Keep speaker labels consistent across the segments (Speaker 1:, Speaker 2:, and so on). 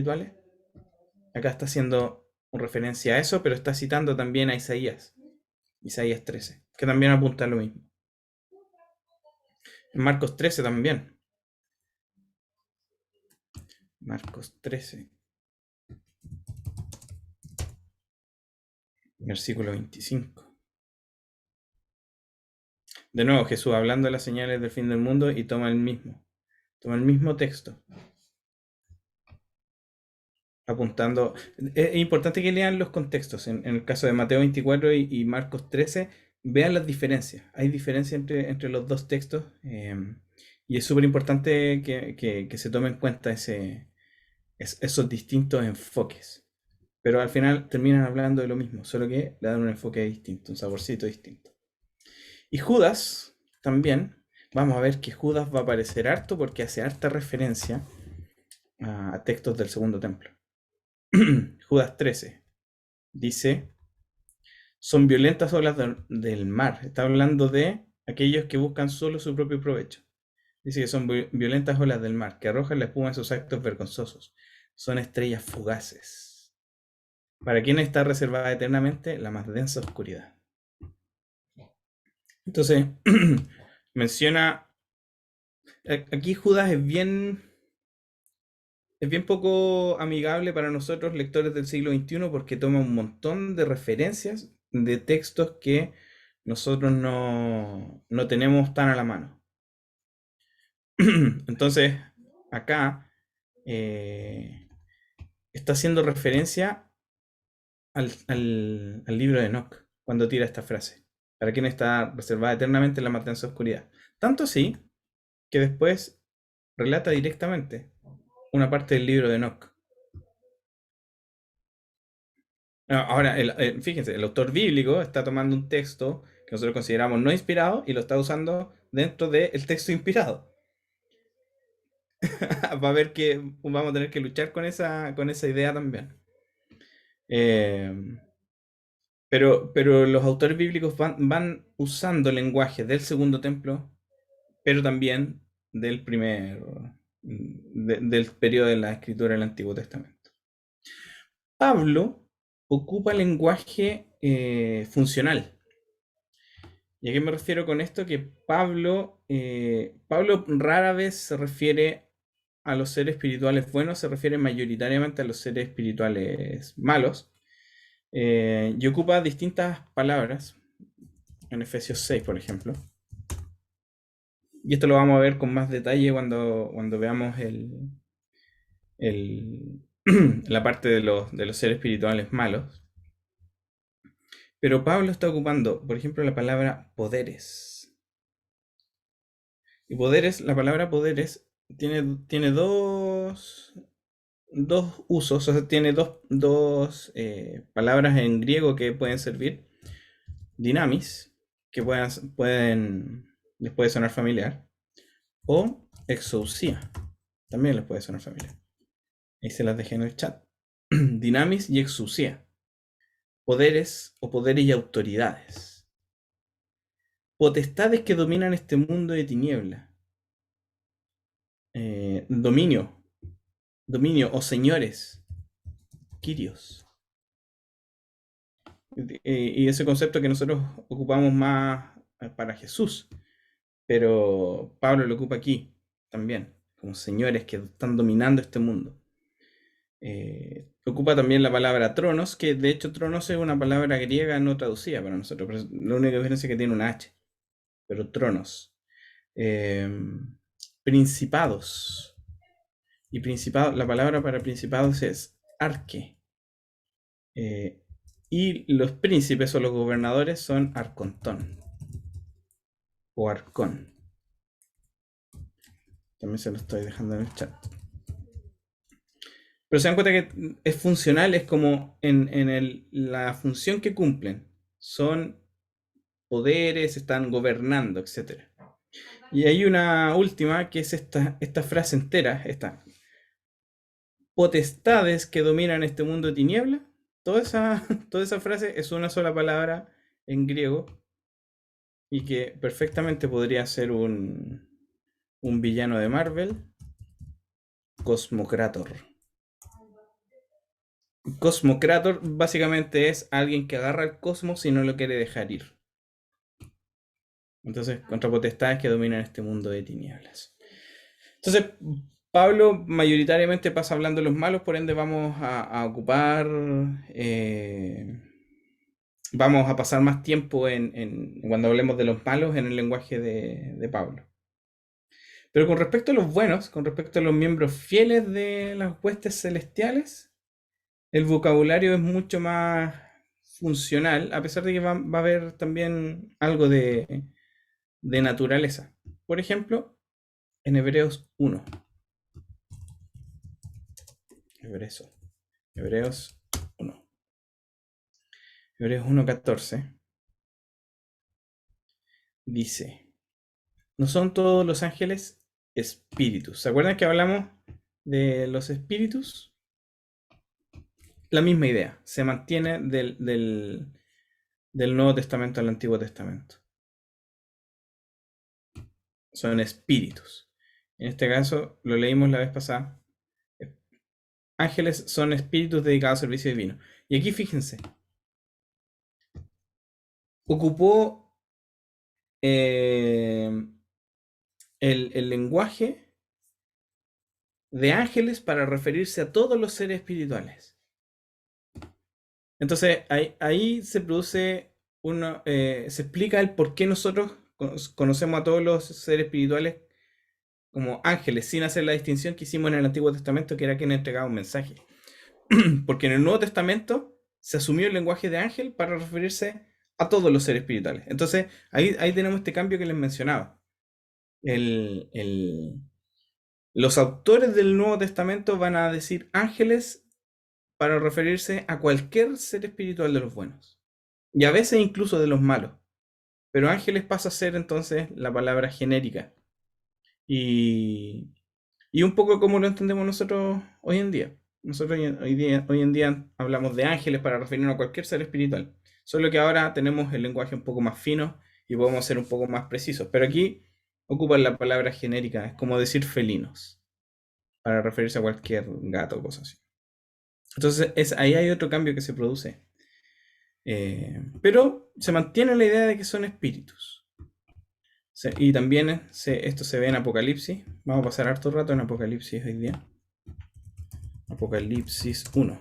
Speaker 1: espirituales. Acá está haciendo referencia a eso, pero está citando también a Isaías 13, que también apunta a lo mismo. En Marcos 13 también. Marcos 13, versículo 25. De nuevo, Jesús hablando de las señales del fin del mundo y toma el mismo texto, apuntando. Es importante que lean los contextos. En el caso de Mateo 24 y Marcos 13, vean las diferencias. Hay diferencia entre los dos textos, y es súper importante que se tome en cuenta esos distintos enfoques. Pero al final terminan hablando de lo mismo, solo que le dan un enfoque distinto, un saborcito distinto. Y Judas también, vamos a ver que Judas va a aparecer harto porque hace harta referencia a textos del segundo templo. Judas 13 dice, son violentas olas del mar. Está hablando de aquellos que buscan solo su propio provecho. Dice que son violentas olas del mar, que arrojan la espuma en sus actos vergonzosos. Son estrellas fugaces. ¿Para quién está reservada eternamente la más densa oscuridad? Entonces, menciona, aquí Judas es bien poco amigable para nosotros, lectores del siglo XXI, porque toma un montón de referencias de textos que nosotros no tenemos tan a la mano. Entonces, acá está haciendo referencia al libro de Enoch, cuando tira esta frase. Para quien está reservada eternamente la más densa oscuridad. Tanto así, que después relata directamente una parte del libro de Enoch. Ahora, fíjense, el autor bíblico está tomando un texto que nosotros consideramos no inspirado y lo está usando dentro del texto inspirado. Va a ver que vamos a tener que luchar con esa idea también. Eh, pero los autores bíblicos van usando el lenguaje del segundo templo, pero también del periodo de la escritura del Antiguo Testamento. Pablo ocupa lenguaje funcional. ¿Y a qué me refiero con esto? Que Pablo rara vez se refiere a los seres espirituales buenos, se refiere mayoritariamente a los seres espirituales malos, y ocupa distintas palabras, en Efesios 6, por ejemplo. Y esto lo vamos a ver con más detalle cuando veamos la parte de los seres espirituales malos. Pero Pablo está ocupando, por ejemplo, la palabra poderes. Y poderes, la palabra poderes tiene dos usos, o sea, tiene dos palabras en griego que pueden servir. Dinamis, que les puede sonar familiar, o exousia, también les puede sonar familiar. Ahí se las dejé en el chat. Dinamis y exousia, poderes o poderes y autoridades. Potestades que dominan este mundo de tiniebla. Dominio o señores, Kyrios. Y ese concepto que nosotros ocupamos más para Jesús, pero Pablo lo ocupa aquí también, como señores que están dominando este mundo. Ocupa también la palabra tronos, que de hecho tronos es una palabra griega no traducida para nosotros, pero la única diferencia es que tiene una H, pero tronos. Eh, Principados. Y la palabra para principados es arque. Y los príncipes o los gobernadores son arcontón o arcón. También se lo estoy dejando en el chat. Pero se dan cuenta que es funcional, es como la función que cumplen. Son poderes, están gobernando, etc. Y hay una última que es esta frase entera, esta potestades que dominan este mundo de tiniebla. Toda esa frase es una sola palabra en griego y que perfectamente podría ser un villano de Marvel, Cosmocrator. Cosmocrator básicamente es alguien que agarra el cosmos y no lo quiere dejar ir. Entonces, contra potestades que dominan este mundo de tinieblas. Entonces, Pablo mayoritariamente pasa hablando de los malos, por ende vamos a ocupar, vamos a pasar más tiempo cuando hablemos de los malos en el lenguaje de Pablo. Pero con respecto a los buenos, con respecto a los miembros fieles de las huestes celestiales, el vocabulario es mucho más funcional, a pesar de que va a haber también algo de naturaleza. Por ejemplo, en Hebreos 1. Hebreos 1. Hebreos 1:14 dice, no son todos los ángeles espíritus. ¿Se acuerdan que hablamos de los espíritus? La misma idea, se mantiene del Nuevo Testamento al Antiguo Testamento. Son espíritus. En este caso, lo leímos la vez pasada. Ángeles son espíritus dedicados al servicio divino. Y aquí fíjense, ocupó el lenguaje de ángeles para referirse a todos los seres espirituales. Entonces ahí se produce se explica el por qué nosotros conocemos a todos los seres espirituales como ángeles, sin hacer la distinción que hicimos en el Antiguo Testamento, que era quien entregaba un mensaje. Porque en el Nuevo Testamento se asumió el lenguaje de ángel para referirse a todos los seres espirituales. Entonces ahí tenemos este cambio que les mencionaba. Los autores del Nuevo Testamento van a decir ángeles para referirse a cualquier ser espiritual de los buenos. Y a veces incluso de los malos. Pero ángeles pasa a ser entonces la palabra genérica. Y, y un poco como lo entendemos nosotros hoy en día. Nosotros hoy en día hablamos de ángeles para referirnos a cualquier ser espiritual. Solo que ahora tenemos el lenguaje un poco más fino y podemos ser un poco más precisos. Pero aquí ocupan la palabra genérica, es como decir felinos, para referirse a cualquier gato o cosas así. Entonces ahí hay otro cambio que se produce. Pero se mantiene la idea de que son espíritus. Y también esto se ve en Apocalipsis. Vamos a pasar harto rato en Apocalipsis hoy día. Apocalipsis 1.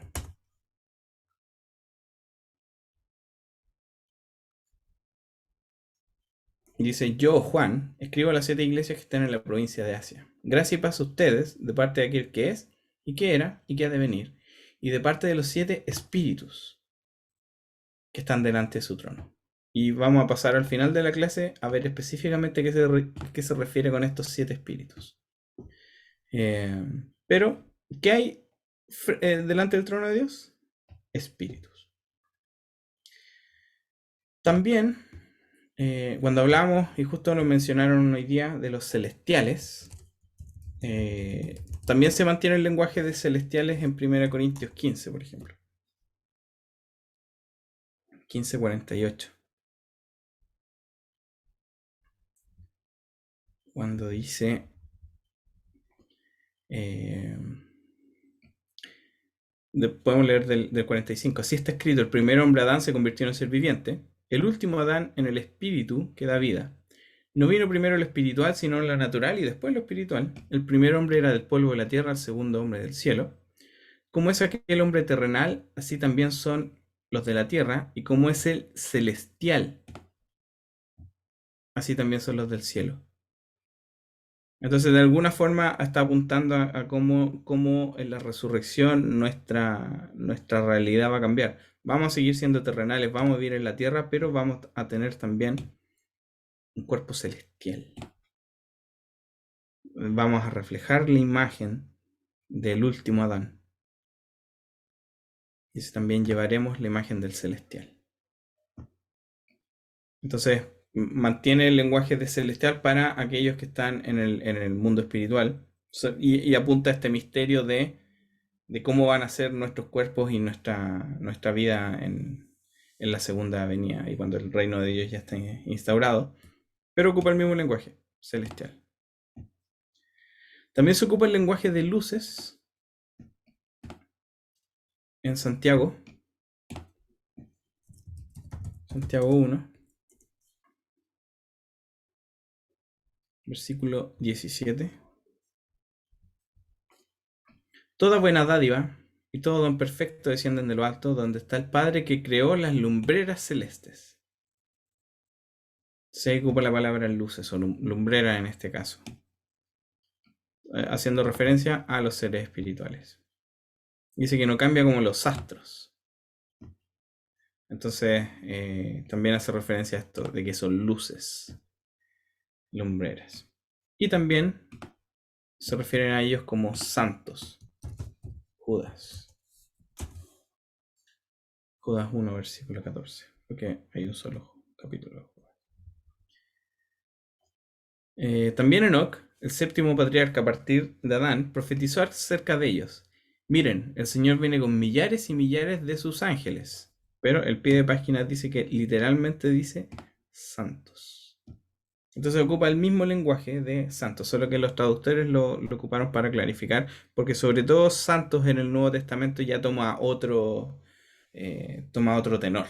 Speaker 1: Y dice, yo, Juan, escribo a las 7 iglesias que están en la provincia de Asia. Gracia y paz a ustedes, de parte de aquel que es, y que era, y que ha de venir, y de parte de los 7 espíritus que están delante de su trono. Y vamos a pasar al final de la clase a ver específicamente qué se refiere con estos 7 espíritus. Pero, ¿qué hay delante del trono de Dios? Espíritus. También, cuando hablamos, y justo lo mencionaron hoy día, de los celestiales, también se mantiene el lenguaje de celestiales en 1 Corintios 15, por ejemplo. 15:48. Cuando dice... podemos leer del 45. Así está escrito, el primer hombre Adán se convirtió en un ser viviente, el último Adán en el espíritu que da vida. No vino primero lo espiritual, sino lo natural y después lo espiritual. El primer hombre era del polvo de la tierra, el segundo hombre del cielo. Como es aquel hombre terrenal, así también son los de la tierra, y como es el celestial, así también son los del cielo. Entonces, de alguna forma está apuntando a cómo en la resurrección nuestra realidad va a cambiar. Vamos a seguir siendo terrenales, vamos a vivir en la tierra, pero vamos a tener también un cuerpo celestial. Vamos a reflejar la imagen del último Adán. Y también llevaremos la imagen del celestial. Entonces, mantiene el lenguaje de celestial para aquellos que están en el mundo espiritual. Y apunta a este misterio de cómo van a ser nuestros cuerpos y nuestra vida en la segunda venida y cuando el reino de Dios ya esté instaurado. Pero ocupa el mismo lenguaje celestial. También se ocupa el lenguaje de luces en Santiago, Santiago 1, versículo 17. Toda buena dádiva y todo don perfecto descienden de lo alto, donde está el Padre que creó las lumbreras celestes. Se ocupa la palabra luces o lumbrera en este caso, haciendo referencia a los seres espirituales. Dice que no cambia como los astros. Entonces, también hace referencia a esto de que son luces, lumbreras. Y también se refieren a ellos como santos. Judas. Judas 1, versículo 14. Porque hay un solo capítulo. También Enoc, el séptimo patriarca a partir de Adán, profetizó acerca de ellos. Miren, el Señor viene con millares y millares de sus ángeles. Pero el pie de página dice que literalmente dice santos. Entonces ocupa el mismo lenguaje de santos, solo que los traductores lo ocuparon para clarificar, porque sobre todo santos en el Nuevo Testamento ya toma otro tenor.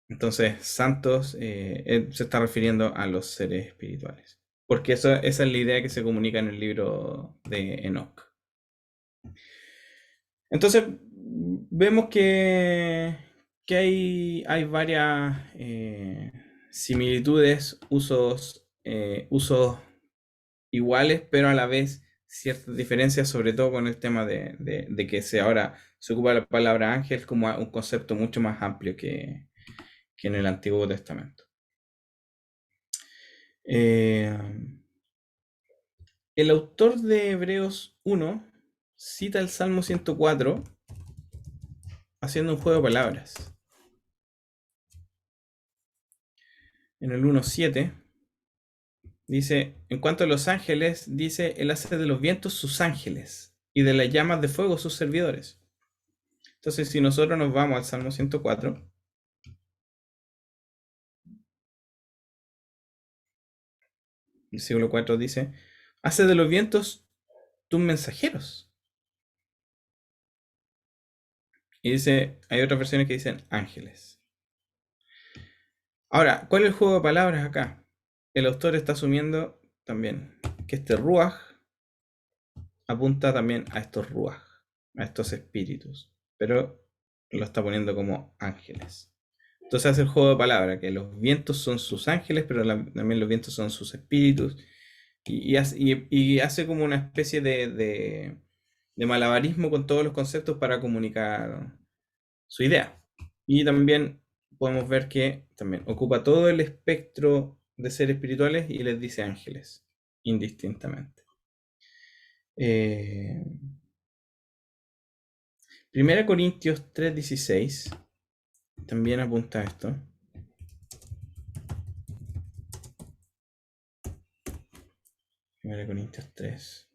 Speaker 1: Entonces, santos se está refiriendo a los seres espirituales. Porque esa es la idea que se comunica en el libro de Enoch. Entonces, vemos que hay varias similitudes, usos iguales, pero a la vez ciertas diferencias, sobre todo con el tema de que ahora se ocupa la palabra ángel como un concepto mucho más amplio que en el Antiguo Testamento. El autor de Hebreos 1 cita el Salmo 104 haciendo un juego de palabras. En el 1.7 dice, en cuanto a los ángeles, dice, él hace de los vientos sus ángeles y de las llamas de fuego sus servidores. Entonces, si nosotros nos vamos al Salmo 104, versículo 4 dice, hace de los vientos tus mensajeros. Y dice, hay otras versiones que dicen ángeles. Ahora, ¿cuál es el juego de palabras acá? El autor está asumiendo también que este ruaj apunta también a estos ruaj, a estos espíritus, pero lo está poniendo como ángeles. Entonces hace el juego de palabras, que los vientos son sus ángeles, pero también los vientos son sus espíritus, y hace como una especie de malabarismo con todos los conceptos para comunicar su idea. Y también podemos ver que también ocupa todo el espectro de seres espirituales y les dice ángeles, indistintamente. Primera Corintios 3:16 también apunta a esto. Primera Corintios 3.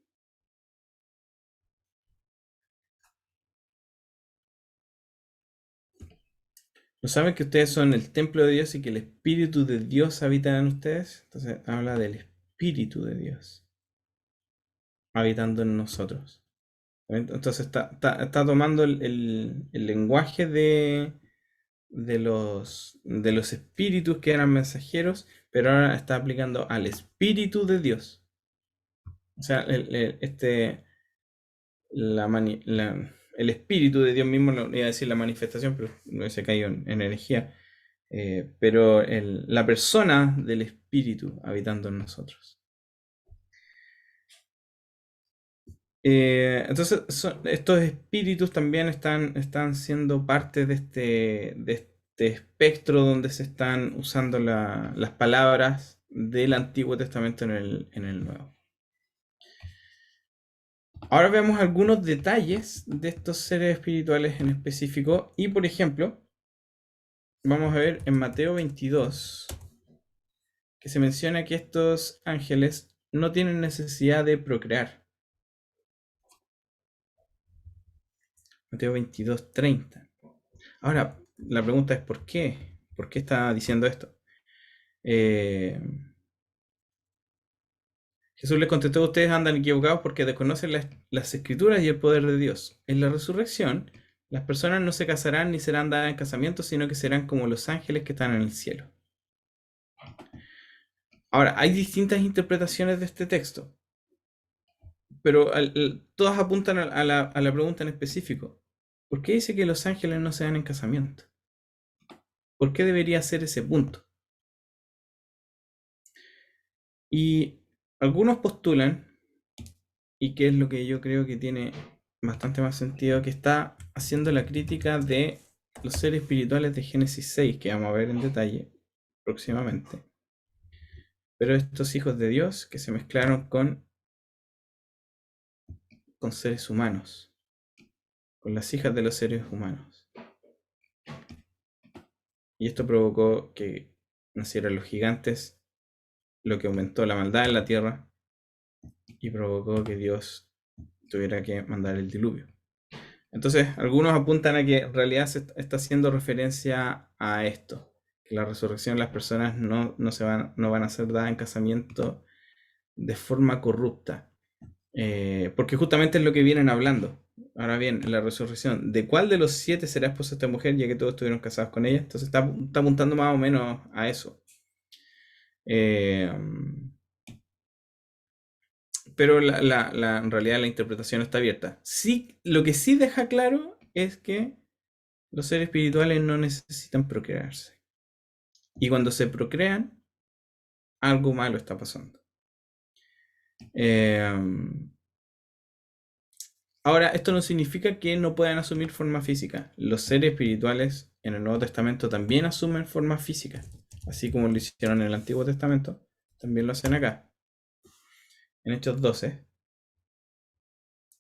Speaker 1: ¿No saben que ustedes son el templo de Dios y que el Espíritu de Dios habita en ustedes? Entonces habla del Espíritu de Dios habitando en nosotros. Entonces está tomando el lenguaje de los espíritus que eran mensajeros, pero ahora está aplicando al Espíritu de Dios. O sea, el Espíritu de Dios mismo, no iba a decir la manifestación, pero no se cayó en herejía. Pero la persona del Espíritu habitando en nosotros. Entonces, estos espíritus también están siendo parte de este espectro donde se están usando las palabras del Antiguo Testamento en el Nuevo. Ahora veamos algunos detalles de estos seres espirituales en específico. Y por ejemplo, vamos a ver en Mateo 22 que se menciona que estos ángeles no tienen necesidad de procrear. Mateo 22:30. Ahora, la pregunta es ¿por qué? ¿Por qué está diciendo esto? Jesús les contestó: ustedes andan equivocados porque desconocen las escrituras y el poder de Dios. En la resurrección, las personas no se casarán ni serán dadas en casamiento, sino que serán como los ángeles que están en el cielo. Ahora, hay distintas interpretaciones de este texto, pero todas apuntan a la pregunta en específico. ¿Por qué dice que los ángeles no se dan en casamiento? ¿Por qué debería ser ese punto? Y algunos postulan, y que es lo que yo creo que tiene bastante más sentido, que está haciendo la crítica de los seres espirituales de Génesis 6, que vamos a ver en detalle próximamente. Pero estos hijos de Dios que se mezclaron con seres humanos, con las hijas de los seres humanos. Y esto provocó que nacieran los gigantes, lo que aumentó la maldad en la tierra y provocó que Dios tuviera que mandar el diluvio. Entonces, algunos apuntan a que en realidad se está haciendo referencia a esto, que la resurrección de las personas no van a ser dadas en casamiento de forma corrupta, porque justamente es lo que vienen hablando. Ahora bien, en la resurrección, ¿de cuál de los 7 será esposa esta mujer, ya que todos estuvieron casados con ella? Entonces está apuntando más o menos a eso. Pero en realidad la interpretación está abierta. Sí, lo que sí deja claro es que los seres espirituales no necesitan procrearse. Y cuando se procrean, algo malo está pasando. Ahora, esto no significa que no puedan asumir forma física. Los seres espirituales en el Nuevo Testamento también asumen forma física. Así como lo hicieron en el Antiguo Testamento, también lo hacen acá. En Hechos 12,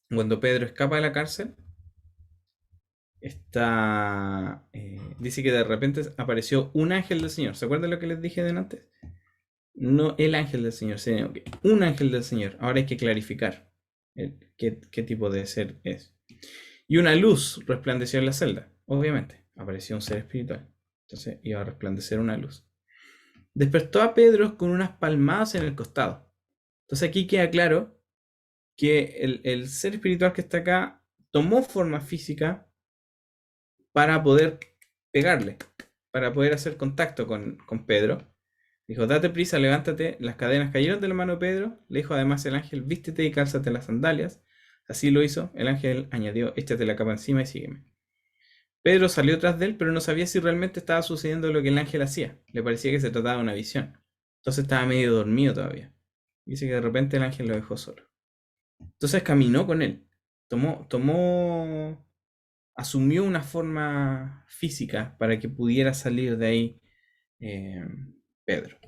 Speaker 1: cuando Pedro escapa de la cárcel, dice que de repente apareció un ángel del Señor. ¿Se acuerdan lo que les dije de antes? No el ángel del Señor, sino que un ángel del Señor. Ahora hay que clarificar qué tipo de ser es. Y una luz resplandeció en la celda. Obviamente, apareció un ser espiritual. Entonces iba a resplandecer una luz. Despertó a Pedro con unas palmadas en el costado. Entonces aquí queda claro que el ser espiritual que está acá tomó forma física para poder pegarle, para poder hacer contacto con Pedro. Dijo: date prisa, levántate. Las cadenas cayeron de la mano de Pedro. Le dijo además el ángel: vístete y cálzate las sandalias. Así lo hizo. El ángel añadió: échate la capa encima y sígueme. Pedro salió tras de él, pero no sabía si realmente estaba sucediendo lo que el ángel hacía. Le parecía que se trataba de una visión. Entonces estaba medio dormido todavía. Dice que de repente el ángel lo dejó solo. Entonces caminó con él. Asumió una forma física para que pudiera salir de ahí Pedro.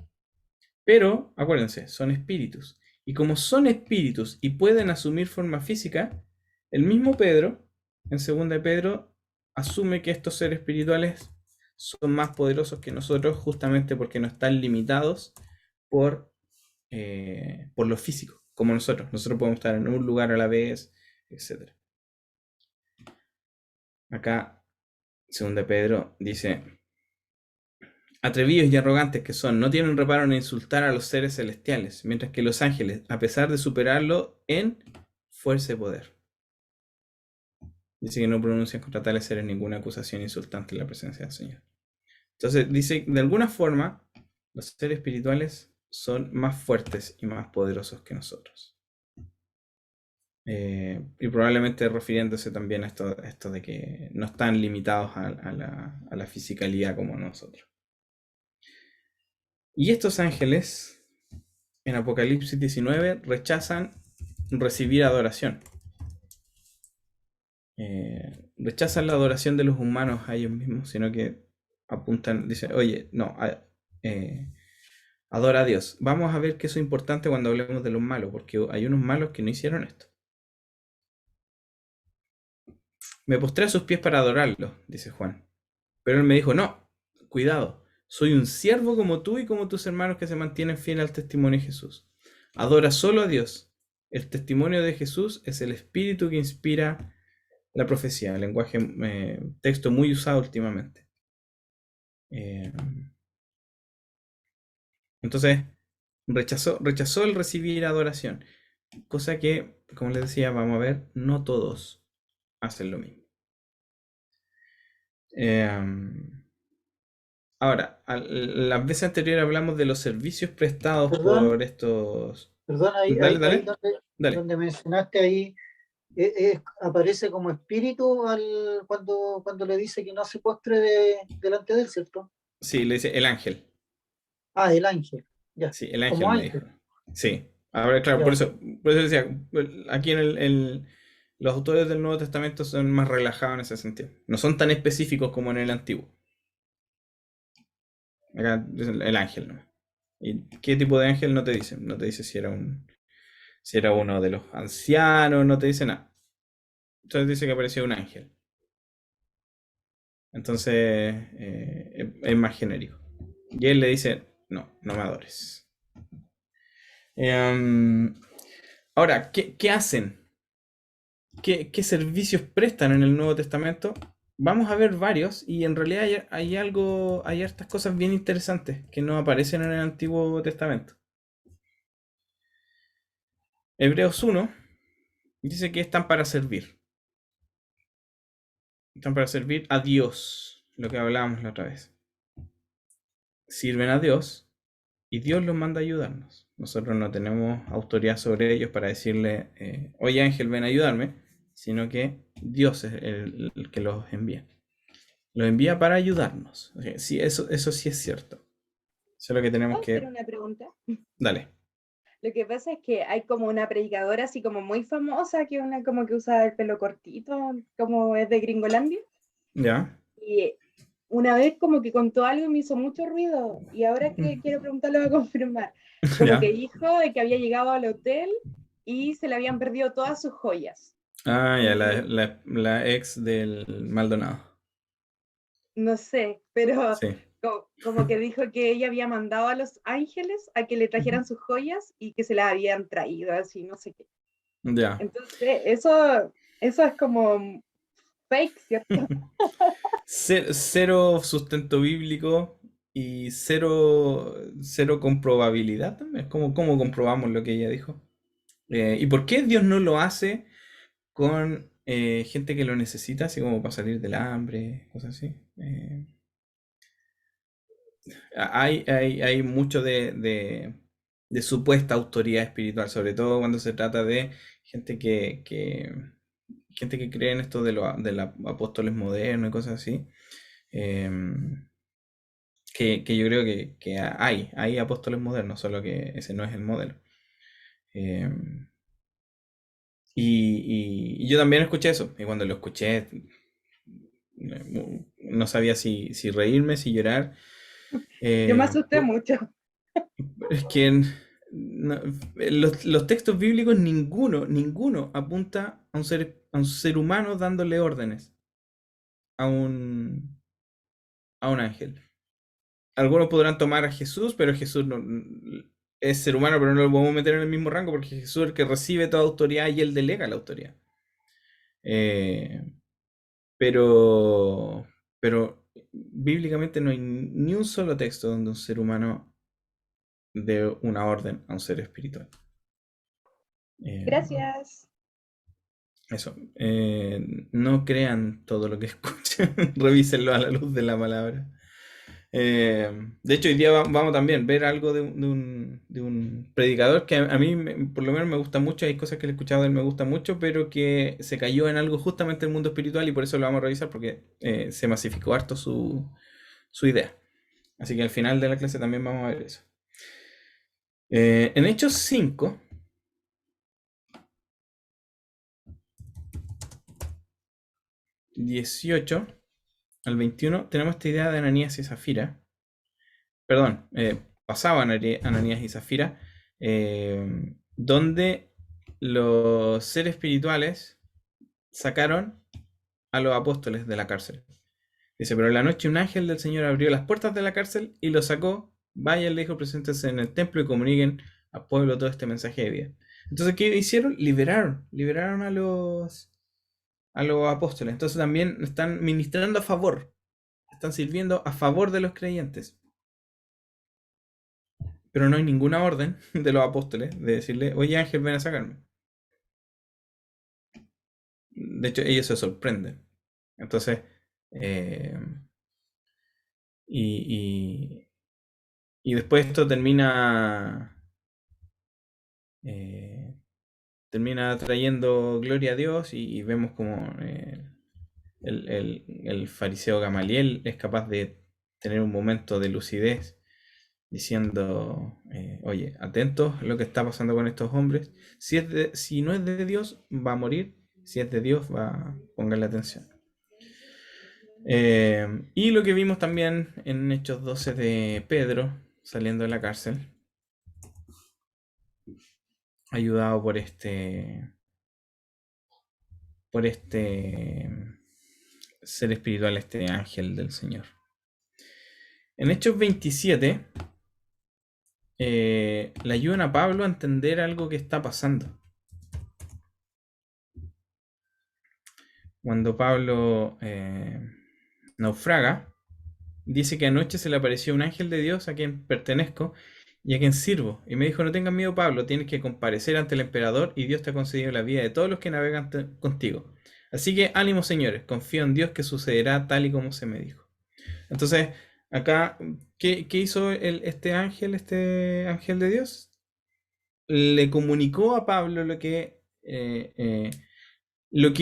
Speaker 1: Pero, acuérdense, son espíritus. Y como son espíritus y pueden asumir forma física, el mismo Pedro, en 2 de Pedro, asume que estos seres espirituales son más poderosos que nosotros justamente porque no están limitados por lo físico, como nosotros. Nosotros podemos estar en un lugar a la vez, etc. Acá, 2 de Pedro dice: atrevidos y arrogantes que son, no tienen reparo en insultar a los seres celestiales, mientras que los ángeles, a pesar de superarlo en fuerza y poder. Dice que no pronuncian contra tales seres ninguna acusación insultante en la presencia del Señor. Entonces dice, de alguna forma, los seres espirituales son más fuertes y más poderosos que nosotros. Y probablemente refiriéndose también a esto de que no están limitados a la fisicalidad como nosotros. Y estos ángeles, en Apocalipsis 19, rechazan recibir adoración. Rechazan la adoración de los humanos a ellos mismos, sino que apuntan, dicen: oye, no, adora a Dios. Vamos a ver que eso es importante cuando hablemos de los malos, porque hay unos malos que no hicieron esto. Me postré a sus pies para adorarlo, dice Juan. Pero él me dijo: no, cuidado, soy un siervo como tú y como tus hermanos que se mantienen fieles al testimonio de Jesús. Adora solo a Dios. El testimonio de Jesús es el espíritu que inspira la profecía, el lenguaje, texto muy usado últimamente. Entonces, rechazó el recibir adoración. Cosa que, como les decía, vamos a ver, no todos hacen lo mismo. Ahora, las veces anteriores hablamos de los servicios prestados
Speaker 2: Perdón,
Speaker 1: por estos.
Speaker 2: perdón,
Speaker 1: Dale, dale, dale.
Speaker 2: donde mencionaste ahí, aparece como espíritu cuando le dice que no se postre delante de él, ¿cierto?
Speaker 1: Sí, le dice el ángel.
Speaker 2: Ah, el ángel, ya,
Speaker 1: Sí, el ángel
Speaker 2: como
Speaker 1: me dijo.
Speaker 2: ángel,
Speaker 1: Sí. Ahora, claro,
Speaker 2: ya, ok.
Speaker 1: por eso decía, aquí los autores del Nuevo Testamento son más relajados en ese sentido. No son tan específicos como en el Antiguo. Acá es el ángel, ¿no? ¿Y qué tipo de ángel no te dicen? No te dice si era uno de los ancianos, no te dice nada. Entonces dice que apareció un ángel. Entonces es más genérico. Y él le dice, no, no me adores. Em, Ahora, ¿qué hacen? ¿Qué servicios prestan en el Nuevo Testamento? Vamos a ver varios y en realidad hay hartas cosas bien interesantes que no aparecen en el Antiguo Testamento. Hebreos 1 dice que están para servir. Están para servir a Dios, lo que hablábamos la otra vez. Sirven a Dios y Dios los manda a ayudarnos. Nosotros no tenemos autoridad sobre ellos para decirle, oye Ángel, ven a ayudarme, sino que Dios es el que los envía. Los envía para ayudarnos. O sea, sí, eso sí es cierto. Eso es lo que tenemos
Speaker 3: ¿Puedo hacer
Speaker 1: que.
Speaker 3: una pregunta?
Speaker 1: Dale.
Speaker 3: Lo que pasa es que hay como una predicadora así como muy famosa, que una como que usa el pelo cortito, como es de Gringolandia,
Speaker 1: ¿Ya?
Speaker 3: y una vez como que contó algo y me hizo mucho ruido, y ahora que quiero preguntarlo a confirmar, como que
Speaker 1: ¿Ya?
Speaker 3: dijo de que había llegado al hotel y se le habían perdido todas sus joyas.
Speaker 1: Ah, ya,
Speaker 3: Y
Speaker 1: la ex del Maldonado.
Speaker 3: no sé, pero
Speaker 1: Sí.
Speaker 3: como que dijo que ella había mandado a los ángeles a que le trajeran sus joyas y que se las habían traído, así, no sé qué.
Speaker 1: Ya.
Speaker 3: Entonces, eso es como fake, ¿cierto?
Speaker 1: Cero sustento bíblico y cero comprobabilidad también. ¿Cómo comprobamos lo que ella dijo? ¿Y por qué Dios no lo hace con gente que lo necesita, así como para salir del hambre, cosas así? Hay mucho de supuesta autoridad espiritual, sobre todo cuando se trata de gente gente que cree en esto de los apóstoles modernos y cosas así. eh, que yo creo que hay apóstoles modernos, solo que ese no es el modelo. Eh, y yo también escuché eso, y cuando lo escuché no sabía si reírme, si llorar.
Speaker 3: Yo me
Speaker 1: Eh,
Speaker 3: asusté mucho.
Speaker 1: Es que los textos bíblicos ninguno apunta a un ser humano dándole órdenes a a un ángel. Algunos podrán tomar a Jesús, pero Jesús no, es ser humano, pero no lo podemos meter en el mismo rango porque Jesús es el que recibe toda autoridad y él delega la autoridad. Eh, pero, pero bíblicamente no hay ni un solo texto donde un ser humano dé una orden a un ser espiritual. Eh,
Speaker 3: Gracias.
Speaker 1: Eso. No crean todo lo que escuchan. Revísenlo a la luz de la palabra. De hecho, hoy día vamos también a ver algo de un predicador que a mí, por lo menos, me gusta mucho. Hay cosas que le he escuchado de él, me gusta mucho, pero que se cayó en algo justamente el mundo espiritual y por eso lo vamos a revisar porque se masificó harto su idea. Así que al final de la clase también vamos a ver eso. En Hechos 5, 18 al 21, tenemos esta idea de Ananías y Zafira. Perdón, pasaba Ananías y Zafira, donde los seres espirituales sacaron a los apóstoles de la cárcel. Dice, pero en la noche un ángel del Señor abrió las puertas de la cárcel y los sacó. Vayan, le dijo, preséntense en el templo y comuniquen al pueblo todo este mensaje de vida. Entonces, ¿qué hicieron? Liberaron a los apóstoles. Entonces también están ministrando a favor, están sirviendo a favor de los creyentes. pero no hay ninguna orden de los apóstoles de decirle, oye Ángel, ven a sacarme. De hecho, ellos se sorprenden. Entonces, eh, y, y después esto termina trayendo gloria a Dios y vemos como el fariseo Gamaliel es capaz de tener un momento de lucidez diciendo, oye, atentos a lo que está pasando con estos hombres. Si no es de Dios, va a morir. Si es de Dios, pónganle atención. Y lo que vimos también en Hechos 12 de Pedro saliendo de la cárcel, ayudado por este ser espiritual, este ángel del Señor. En Hechos 27 le ayudan a Pablo a entender algo que está pasando. Cuando Pablo naufraga, dice que anoche se le apareció un ángel de Dios a quien pertenezco y a quien sirvo. Y me dijo, no tengas miedo, Pablo, tienes que comparecer ante el emperador y Dios te ha concedido la vida de todos los que navegan contigo. Así que ánimo, señores, confío en Dios que sucederá tal y como se me dijo. Entonces, acá, ¿qué hizo este ángel de Dios? Le comunicó a Pablo lo que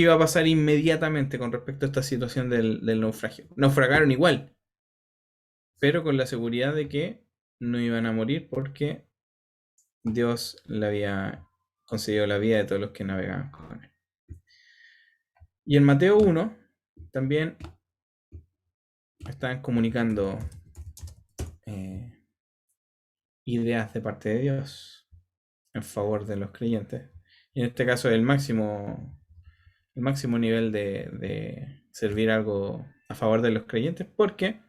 Speaker 1: iba a pasar inmediatamente con respecto a esta situación del naufragio. Naufragaron igual, pero con la seguridad de que no iban a morir porque Dios le había concedido la vida de todos los que navegaban con él. Y en Mateo 1 también están comunicando ideas de parte de Dios en favor de los creyentes. Y en este caso el máximo nivel de servir algo a favor de los creyentes porque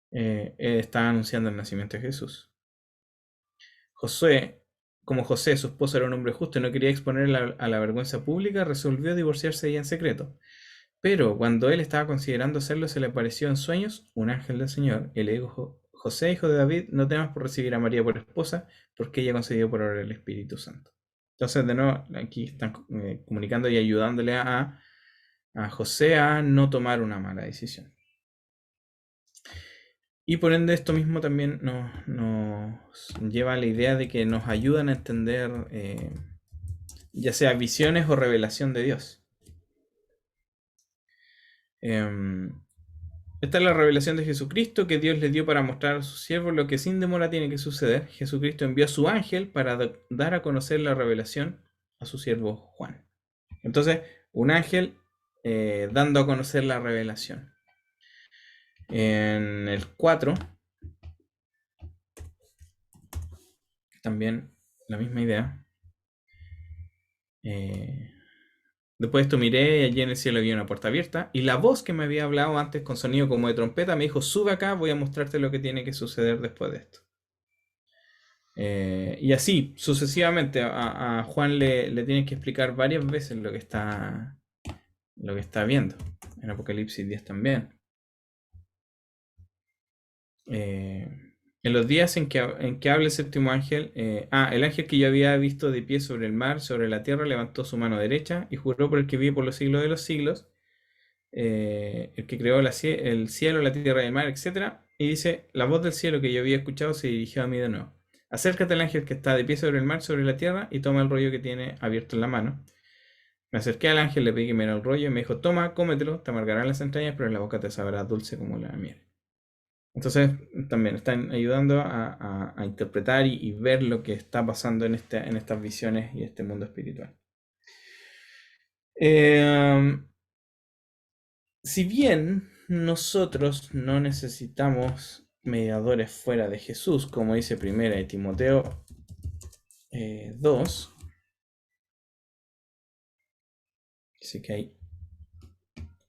Speaker 1: está anunciando el nacimiento de Jesús. Como José, su esposo, era un hombre justo y no quería exponerla a la vergüenza pública, resolvió divorciarse de ella en secreto. Pero cuando él estaba considerando hacerlo, se le apareció en sueños un ángel del Señor y le dijo, José, hijo de David, no temas por recibir a María por esposa, porque ella concedió por ahora el Espíritu Santo. Entonces, de nuevo, aquí están comunicando y ayudándole a José a no tomar una mala decisión. Y por ende esto mismo también nos lleva a la idea de que nos ayudan a entender ya sea visiones o revelación de Dios. Esta es la revelación de Jesucristo que Dios le dio para mostrar a sus siervos lo que sin demora tiene que suceder. Jesucristo envió a su ángel para dar a conocer la revelación a su siervo Juan. Entonces, un ángel dando a conocer la revelación. En el 4, también la misma idea. Después de esto miré y allí en el cielo había una puerta abierta y la voz que me había hablado antes con sonido como de trompeta me dijo, sube acá, voy a mostrarte lo que tiene que suceder después de esto. Y así, sucesivamente, a Juan le tienen que explicar varias veces lo que está viendo. En Apocalipsis 10 también. En los días en que habla el séptimo ángel, el ángel que yo había visto de pie sobre el mar, sobre la tierra, levantó su mano derecha y juró por el que vive por los siglos de los siglos, el que creó el cielo, la tierra y el mar, etc. Y dice, la voz del cielo que yo había escuchado se dirigió a mí de nuevo. Acércate al ángel que está de pie sobre el mar, sobre la tierra, y toma el rollo que tiene abierto en la mano. Me acerqué al ángel, le pedí que me diera el rollo y me dijo, toma, cómetelo, te amargarán las entrañas, pero en la boca te sabrá dulce como la miel. Entonces también están ayudando a interpretar y ver lo que está pasando en estas visiones y este mundo espiritual. Si bien nosotros no necesitamos mediadores fuera de Jesús, como dice 1 de Timoteo 2, dice que hay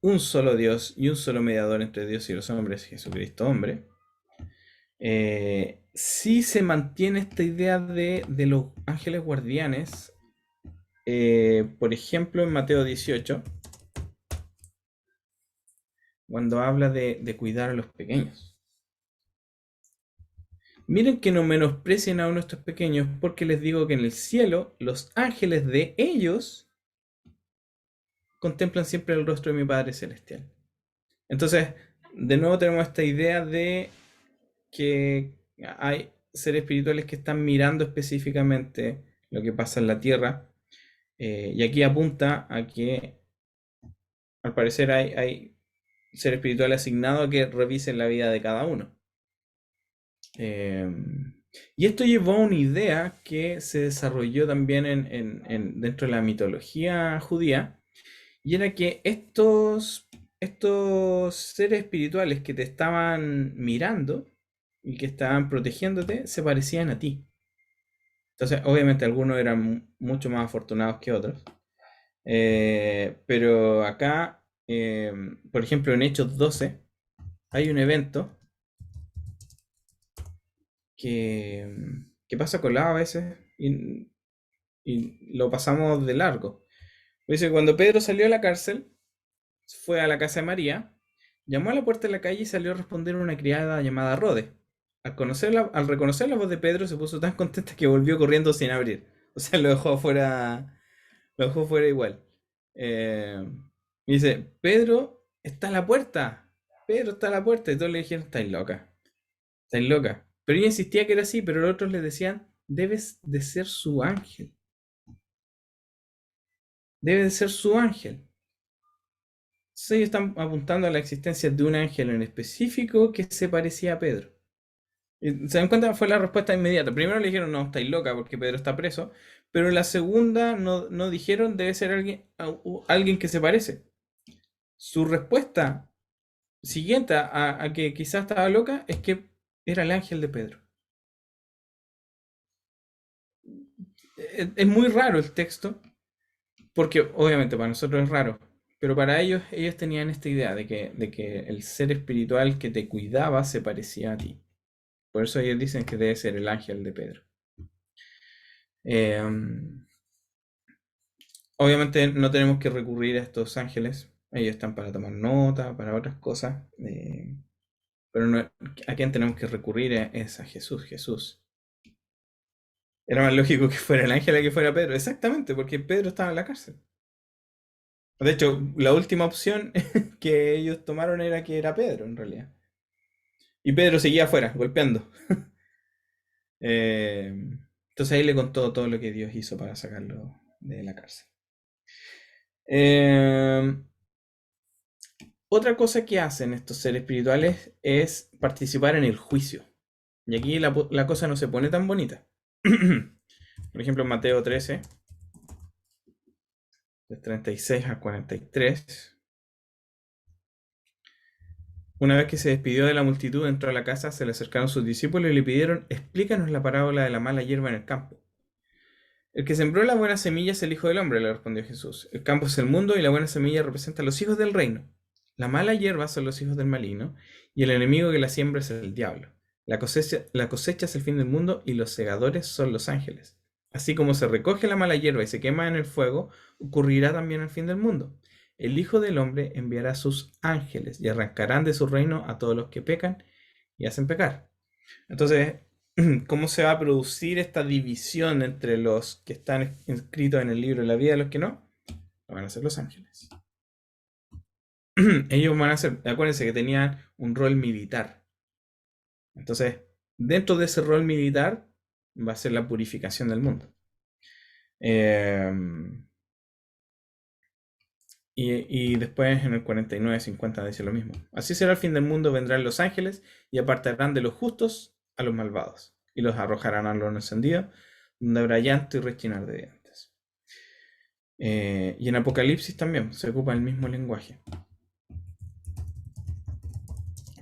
Speaker 1: un solo Dios y un solo mediador entre Dios y los hombres, Jesucristo hombre. Sí se mantiene esta idea de los ángeles guardianes, por ejemplo en Mateo 18, cuando habla de cuidar a los pequeños. Miren que no menosprecien a nuestros pequeños, porque les digo que en el cielo los ángeles de ellos contemplan siempre el rostro de mi Padre Celestial. Entonces, de nuevo tenemos esta idea de que hay seres espirituales que están mirando específicamente lo que pasa en la tierra. Y aquí apunta a que al parecer hay ser espiritual asignado a que revisen la vida de cada uno. Y esto llevó a una idea que se desarrolló también dentro de la mitología judía, y era que estos seres espirituales que te estaban mirando y que estaban protegiéndote se parecían a ti. Entonces, obviamente algunos eran mucho más afortunados que otros. Pero acá, por ejemplo, en Hechos 12, hay un evento que pasa colado a veces y lo pasamos de largo. Dice que cuando Pedro salió de la cárcel, fue a la casa de María, llamó a la puerta de la calle y salió a responder una criada llamada Rode. Al reconocer la voz de Pedro, se puso tan contenta que volvió corriendo sin abrir. O sea, lo dejó fuera igual. Eh, y dice, Pedro está a la puerta. Pedro está a la puerta. Y todos le dijeron, estáis loca. Estáis loca. Pero ella insistía que era así, pero los otros le decían, debes de ser su ángel. Debe de ser su ángel. Entonces ellos están apuntando a la existencia de un ángel en específico que se parecía a Pedro. Y se dan cuenta, fue la respuesta inmediata. Primero le dijeron, no, estáis loca porque Pedro está preso. Pero en la segunda no dijeron, debe ser alguien que se parece. Su respuesta siguiente a que quizás estaba loca es que era el ángel de Pedro. Es muy raro el texto, porque obviamente para nosotros es raro, pero para ellos tenían esta idea de que el ser espiritual que te cuidaba se parecía a ti. Por eso ellos dicen que debe ser el ángel de Pedro. Obviamente no tenemos que recurrir a estos ángeles, ellos están para tomar nota, para otras cosas, pero a quien tenemos que recurrir es a Jesús. Jesús. Era más lógico que fuera el ángel a que fuera Pedro, exactamente, porque Pedro estaba en la cárcel. De hecho, la última opción que ellos tomaron era que era Pedro, en realidad. Y Pedro seguía afuera, golpeando. Entonces ahí le contó todo lo que Dios hizo para sacarlo de la cárcel. Otra cosa que hacen estos seres espirituales es participar en el juicio. Y aquí la cosa no se pone tan bonita. Por ejemplo, en Mateo 13, de 36 a 43. Una vez que se despidió de la multitud, entró a la casa, se le acercaron sus discípulos y le pidieron, explícanos la parábola de la mala hierba en el campo. El que sembró la buena semilla es el Hijo del Hombre, le respondió Jesús. El campo es el mundo y la buena semilla representa a los hijos del reino. La mala hierba son los hijos del maligno y el enemigo que la siembra es el diablo. La cosecha es el fin del mundo y los segadores son los ángeles. Así como se recoge la mala hierba y se quema en el fuego, ocurrirá también el fin del mundo. El Hijo del Hombre enviará sus ángeles y arrancarán de su reino a todos los que pecan y hacen pecar. Entonces, ¿cómo se va a producir esta división entre los que están inscritos en el libro de la vida y los que no? Lo van a hacer los ángeles. Ellos van a hacer, acuérdense que tenían un rol militar. Entonces, dentro de ese rol militar va a ser la purificación del mundo. Y después en el 49-50 dice lo mismo. Así será el fin del mundo, vendrán los ángeles y apartarán de los justos a los malvados y los arrojarán al horno encendido, donde habrá llanto y rechinar de dientes. Y en Apocalipsis también se ocupa el mismo lenguaje.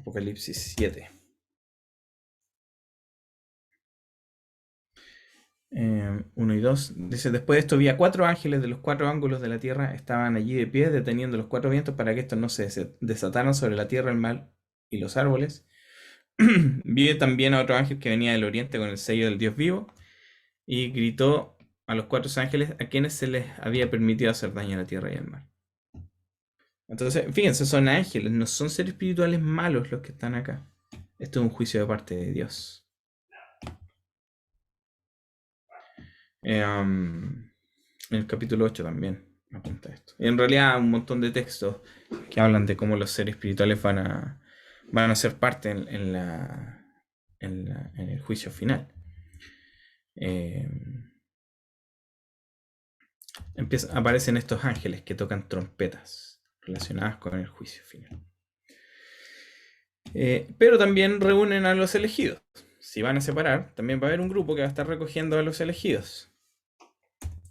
Speaker 1: Apocalipsis 7. 1 y 2 dice, después de esto vi a 4 ángeles de los 4 ángulos de la tierra, estaban allí de pie deteniendo los 4 vientos para que estos no se desataran sobre la tierra, el mar y los árboles. Vi también a otro ángel que venía del oriente con el sello del Dios vivo y gritó a los 4 ángeles a quienes se les había permitido hacer daño a la tierra y al mar. Entonces, fíjense, son ángeles, no son seres espirituales malos los que están acá. Esto es un juicio de parte de Dios. En el capítulo 8 también apunta esto. Y en realidad un montón de textos que hablan de cómo los seres espirituales van a ser parte en el juicio final. Eh, Aparecen estos ángeles que tocan trompetas relacionadas con el juicio final. Pero también reúnen a los elegidos. Si van a separar, también va a haber un grupo que va a estar recogiendo a los elegidos.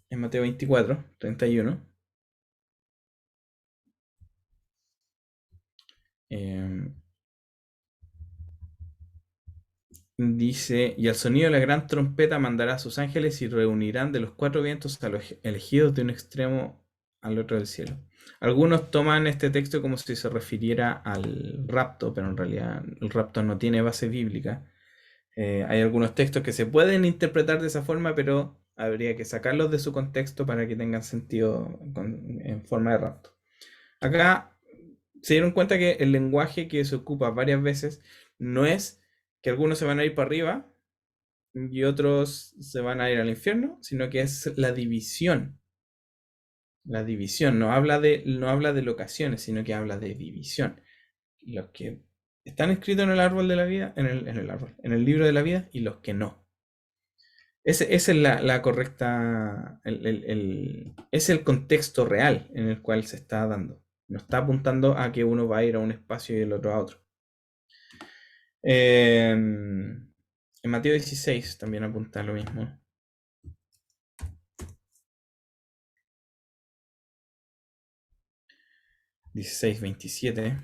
Speaker 1: En Mateo 24, 31. Dice, y al sonido de la gran trompeta mandará a sus ángeles y reunirán de los cuatro vientos a los elegidos de un extremo al otro del cielo. Algunos toman este texto como si se refiriera al rapto, pero en realidad el rapto no tiene base bíblica. Hay algunos textos que se pueden interpretar de esa forma, pero habría que sacarlos de su contexto para que tengan sentido en forma de rapto. Acá se dieron cuenta que el lenguaje que se ocupa varias veces no es que algunos se van a ir para arriba y otros se van a ir al infierno, sino que es la división. La división no habla de locaciones, sino que habla de división. Los que están escritos en el árbol de la vida, en el libro de la vida, y los que no. Esa es la correcta, es el contexto real en el cual se está dando. No está apuntando a que uno va a ir a un espacio y el otro a otro. En Mateo 16 también apunta lo mismo. 16:27.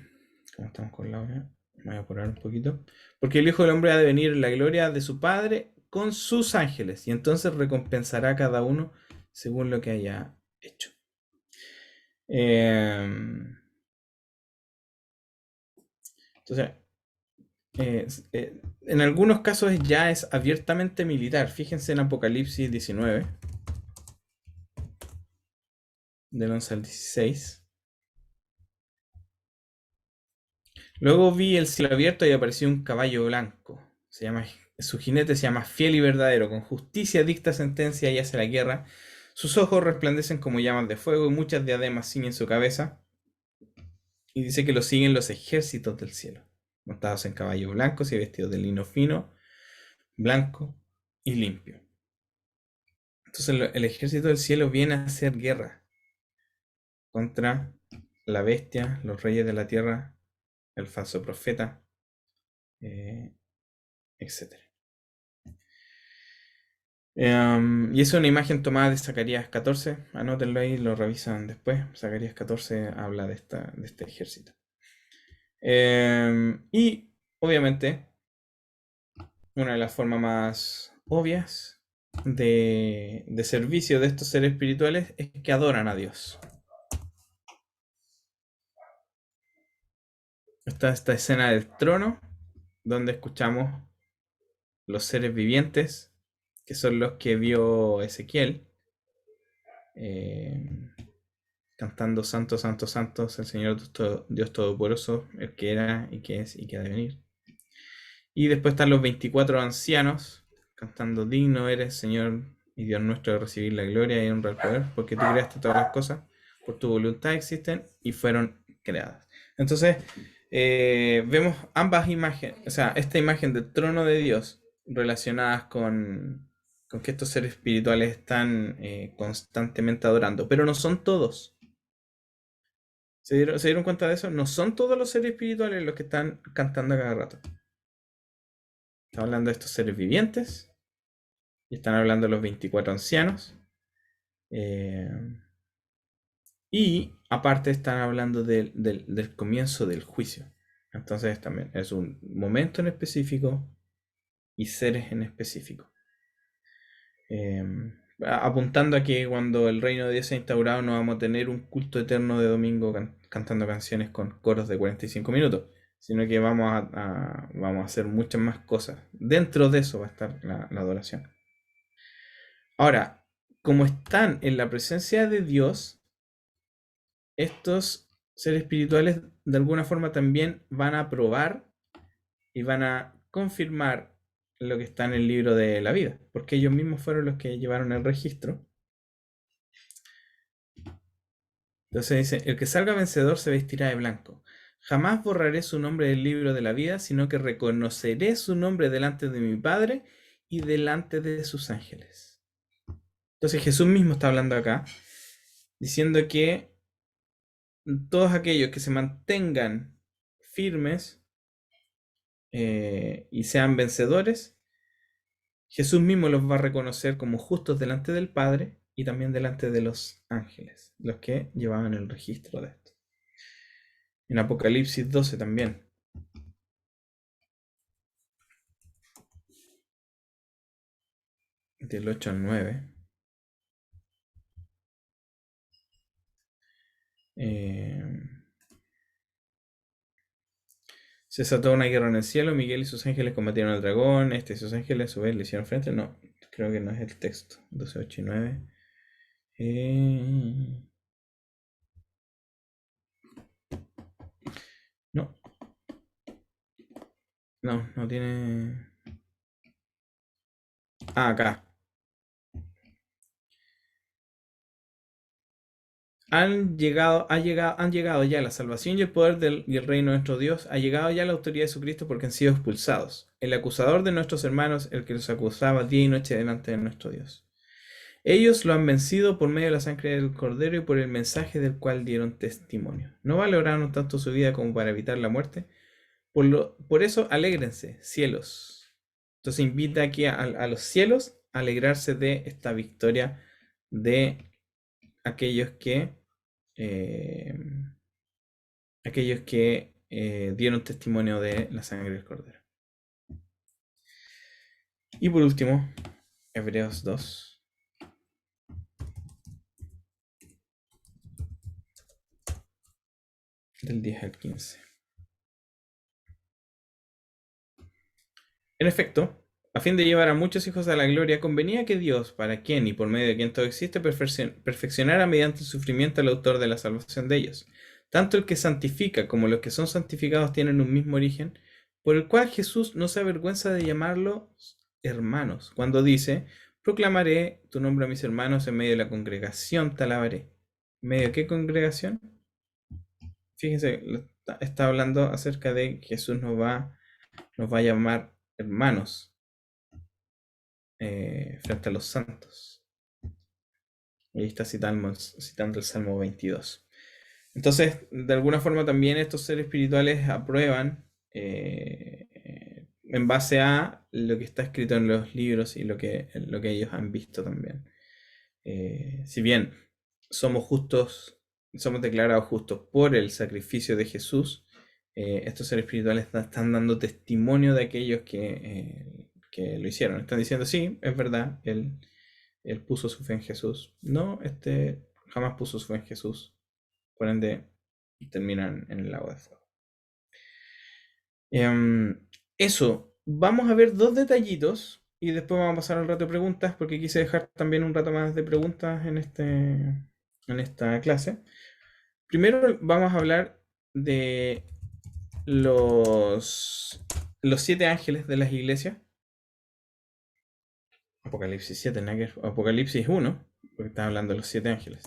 Speaker 1: Como estamos con la hora, me voy a apurar un poquito. Porque el Hijo del Hombre ha de venir en la gloria de su Padre con sus ángeles, y entonces recompensará a cada uno según lo que haya hecho. Entonces, en algunos casos ya es abiertamente militar. Fíjense en Apocalipsis 19, del 11 al 16. Luego vi el cielo abierto y apareció un caballo blanco. Su jinete se llama Fiel y Verdadero. Con justicia dicta sentencia y hace la guerra. Sus ojos resplandecen como llamas de fuego y muchas diademas ciñen su cabeza. Y dice que lo siguen los ejércitos del cielo, montados en caballos blancos y vestidos de lino fino, blanco y limpio. Entonces el ejército del cielo viene a hacer guerra contra la bestia, los reyes de la tierra, el falso profeta, etc. Y es una imagen tomada de Zacarías 14. Anótenlo ahí, lo revisan después. Zacarías 14 habla de este ejército. Y obviamente, una de las formas más obvias de servicio de estos seres espirituales es que adoran a Dios. Está esta escena del trono, donde escuchamos los seres vivientes, que son los que vio Ezequiel, cantando Santo, Santo, Santo es el Señor Dios Todopoderoso, el que era y que es y que ha de venir. Y después están los 24 ancianos cantando: digno eres, Señor y Dios nuestro, de recibir la gloria y honra y el poder, porque tú creaste todas las cosas, por tu voluntad existen y fueron creadas. Entonces, vemos ambas imágenes, o sea, esta imagen del trono de Dios relacionadas con que estos seres espirituales están constantemente adorando, pero no son todos. ¿Se dieron cuenta de eso? No son todos los seres espirituales los que están cantando a cada rato. Están hablando de estos seres vivientes y están hablando de los 24 ancianos. Y aparte están hablando del comienzo del juicio. Entonces también es un momento en específico y seres en específico. Apuntando a que cuando el reino de Dios sea instaurado no vamos a tener un culto eterno de domingo cantando canciones con coros de 45 minutos, sino que vamos a hacer muchas más cosas. Dentro de eso va a estar la adoración. Ahora, como están en la presencia de Dios, estos seres espirituales de alguna forma también van a probar y van a confirmar lo que está en el libro de la vida, porque ellos mismos fueron los que llevaron el registro. Entonces dice, el que salga vencedor se vestirá de blanco. Jamás borraré su nombre del libro de la vida, sino que reconoceré su nombre delante de mi Padre y delante de sus ángeles. Entonces Jesús mismo está hablando acá, diciendo que todos aquellos que se mantengan firmes y sean vencedores, Jesús mismo los va a reconocer como justos delante del Padre y también delante de los ángeles, los que llevaban el registro de esto. En Apocalipsis 12 también. Del 8 al 9. Se desató una guerra en el cielo. Miguel y sus ángeles combatieron al dragón. Este y sus ángeles a su vez le hicieron frente. No, creo que no es el texto. 12, 8 y 9. No. No tiene. Ah, acá. Han llegado ya la salvación y el poder y el reino de nuestro Dios. Ha llegado ya la autoridad de Jesucristo porque han sido expulsados. El acusador de nuestros hermanos, el que los acusaba día y noche delante de nuestro Dios. Ellos lo han vencido por medio de la sangre del Cordero y por el mensaje del cual dieron testimonio. No valoraron tanto su vida como para evitar la muerte. Por eso, alégrense, cielos. Entonces invita aquí a los cielos a alegrarse de esta victoria de aquellos que dieron testimonio de la sangre del Cordero. Y por último, Hebreos 2. Del 10 al 15. En efecto, a fin de llevar a muchos hijos a la gloria, convenía que Dios, para quien y por medio de quien todo existe, perfeccionara mediante el sufrimiento al autor de la salvación de ellos. Tanto el que santifica como los que son santificados tienen un mismo origen, por el cual Jesús no se avergüenza de llamarlos hermanos, cuando dice, proclamaré tu nombre a mis hermanos en medio de la congregación, te alabaré. ¿En medio de qué congregación? Fíjense, está hablando acerca de que Jesús nos va a llamar hermanos frente a los santos. Y ahí está citando el Salmo 22. Entonces, de alguna forma también estos seres espirituales aprueban en base a lo que está escrito en los libros y lo que ellos han visto también. Si bien somos justos, somos declarados justos por el sacrificio de Jesús, estos seres espirituales están dando testimonio de aquellos que lo hicieron. Están diciendo, sí, es verdad, él puso su fe en Jesús. No, jamás puso su fe en Jesús. Por ende, terminan en el lago de fuego. Eso, vamos a ver dos detallitos y después vamos a pasar al rato de preguntas porque quise dejar también un rato más de preguntas en esta clase. Primero vamos a hablar de los 7 ángeles de las iglesias. Apocalipsis 7, Apocalipsis 1, porque está hablando de los 7 ángeles.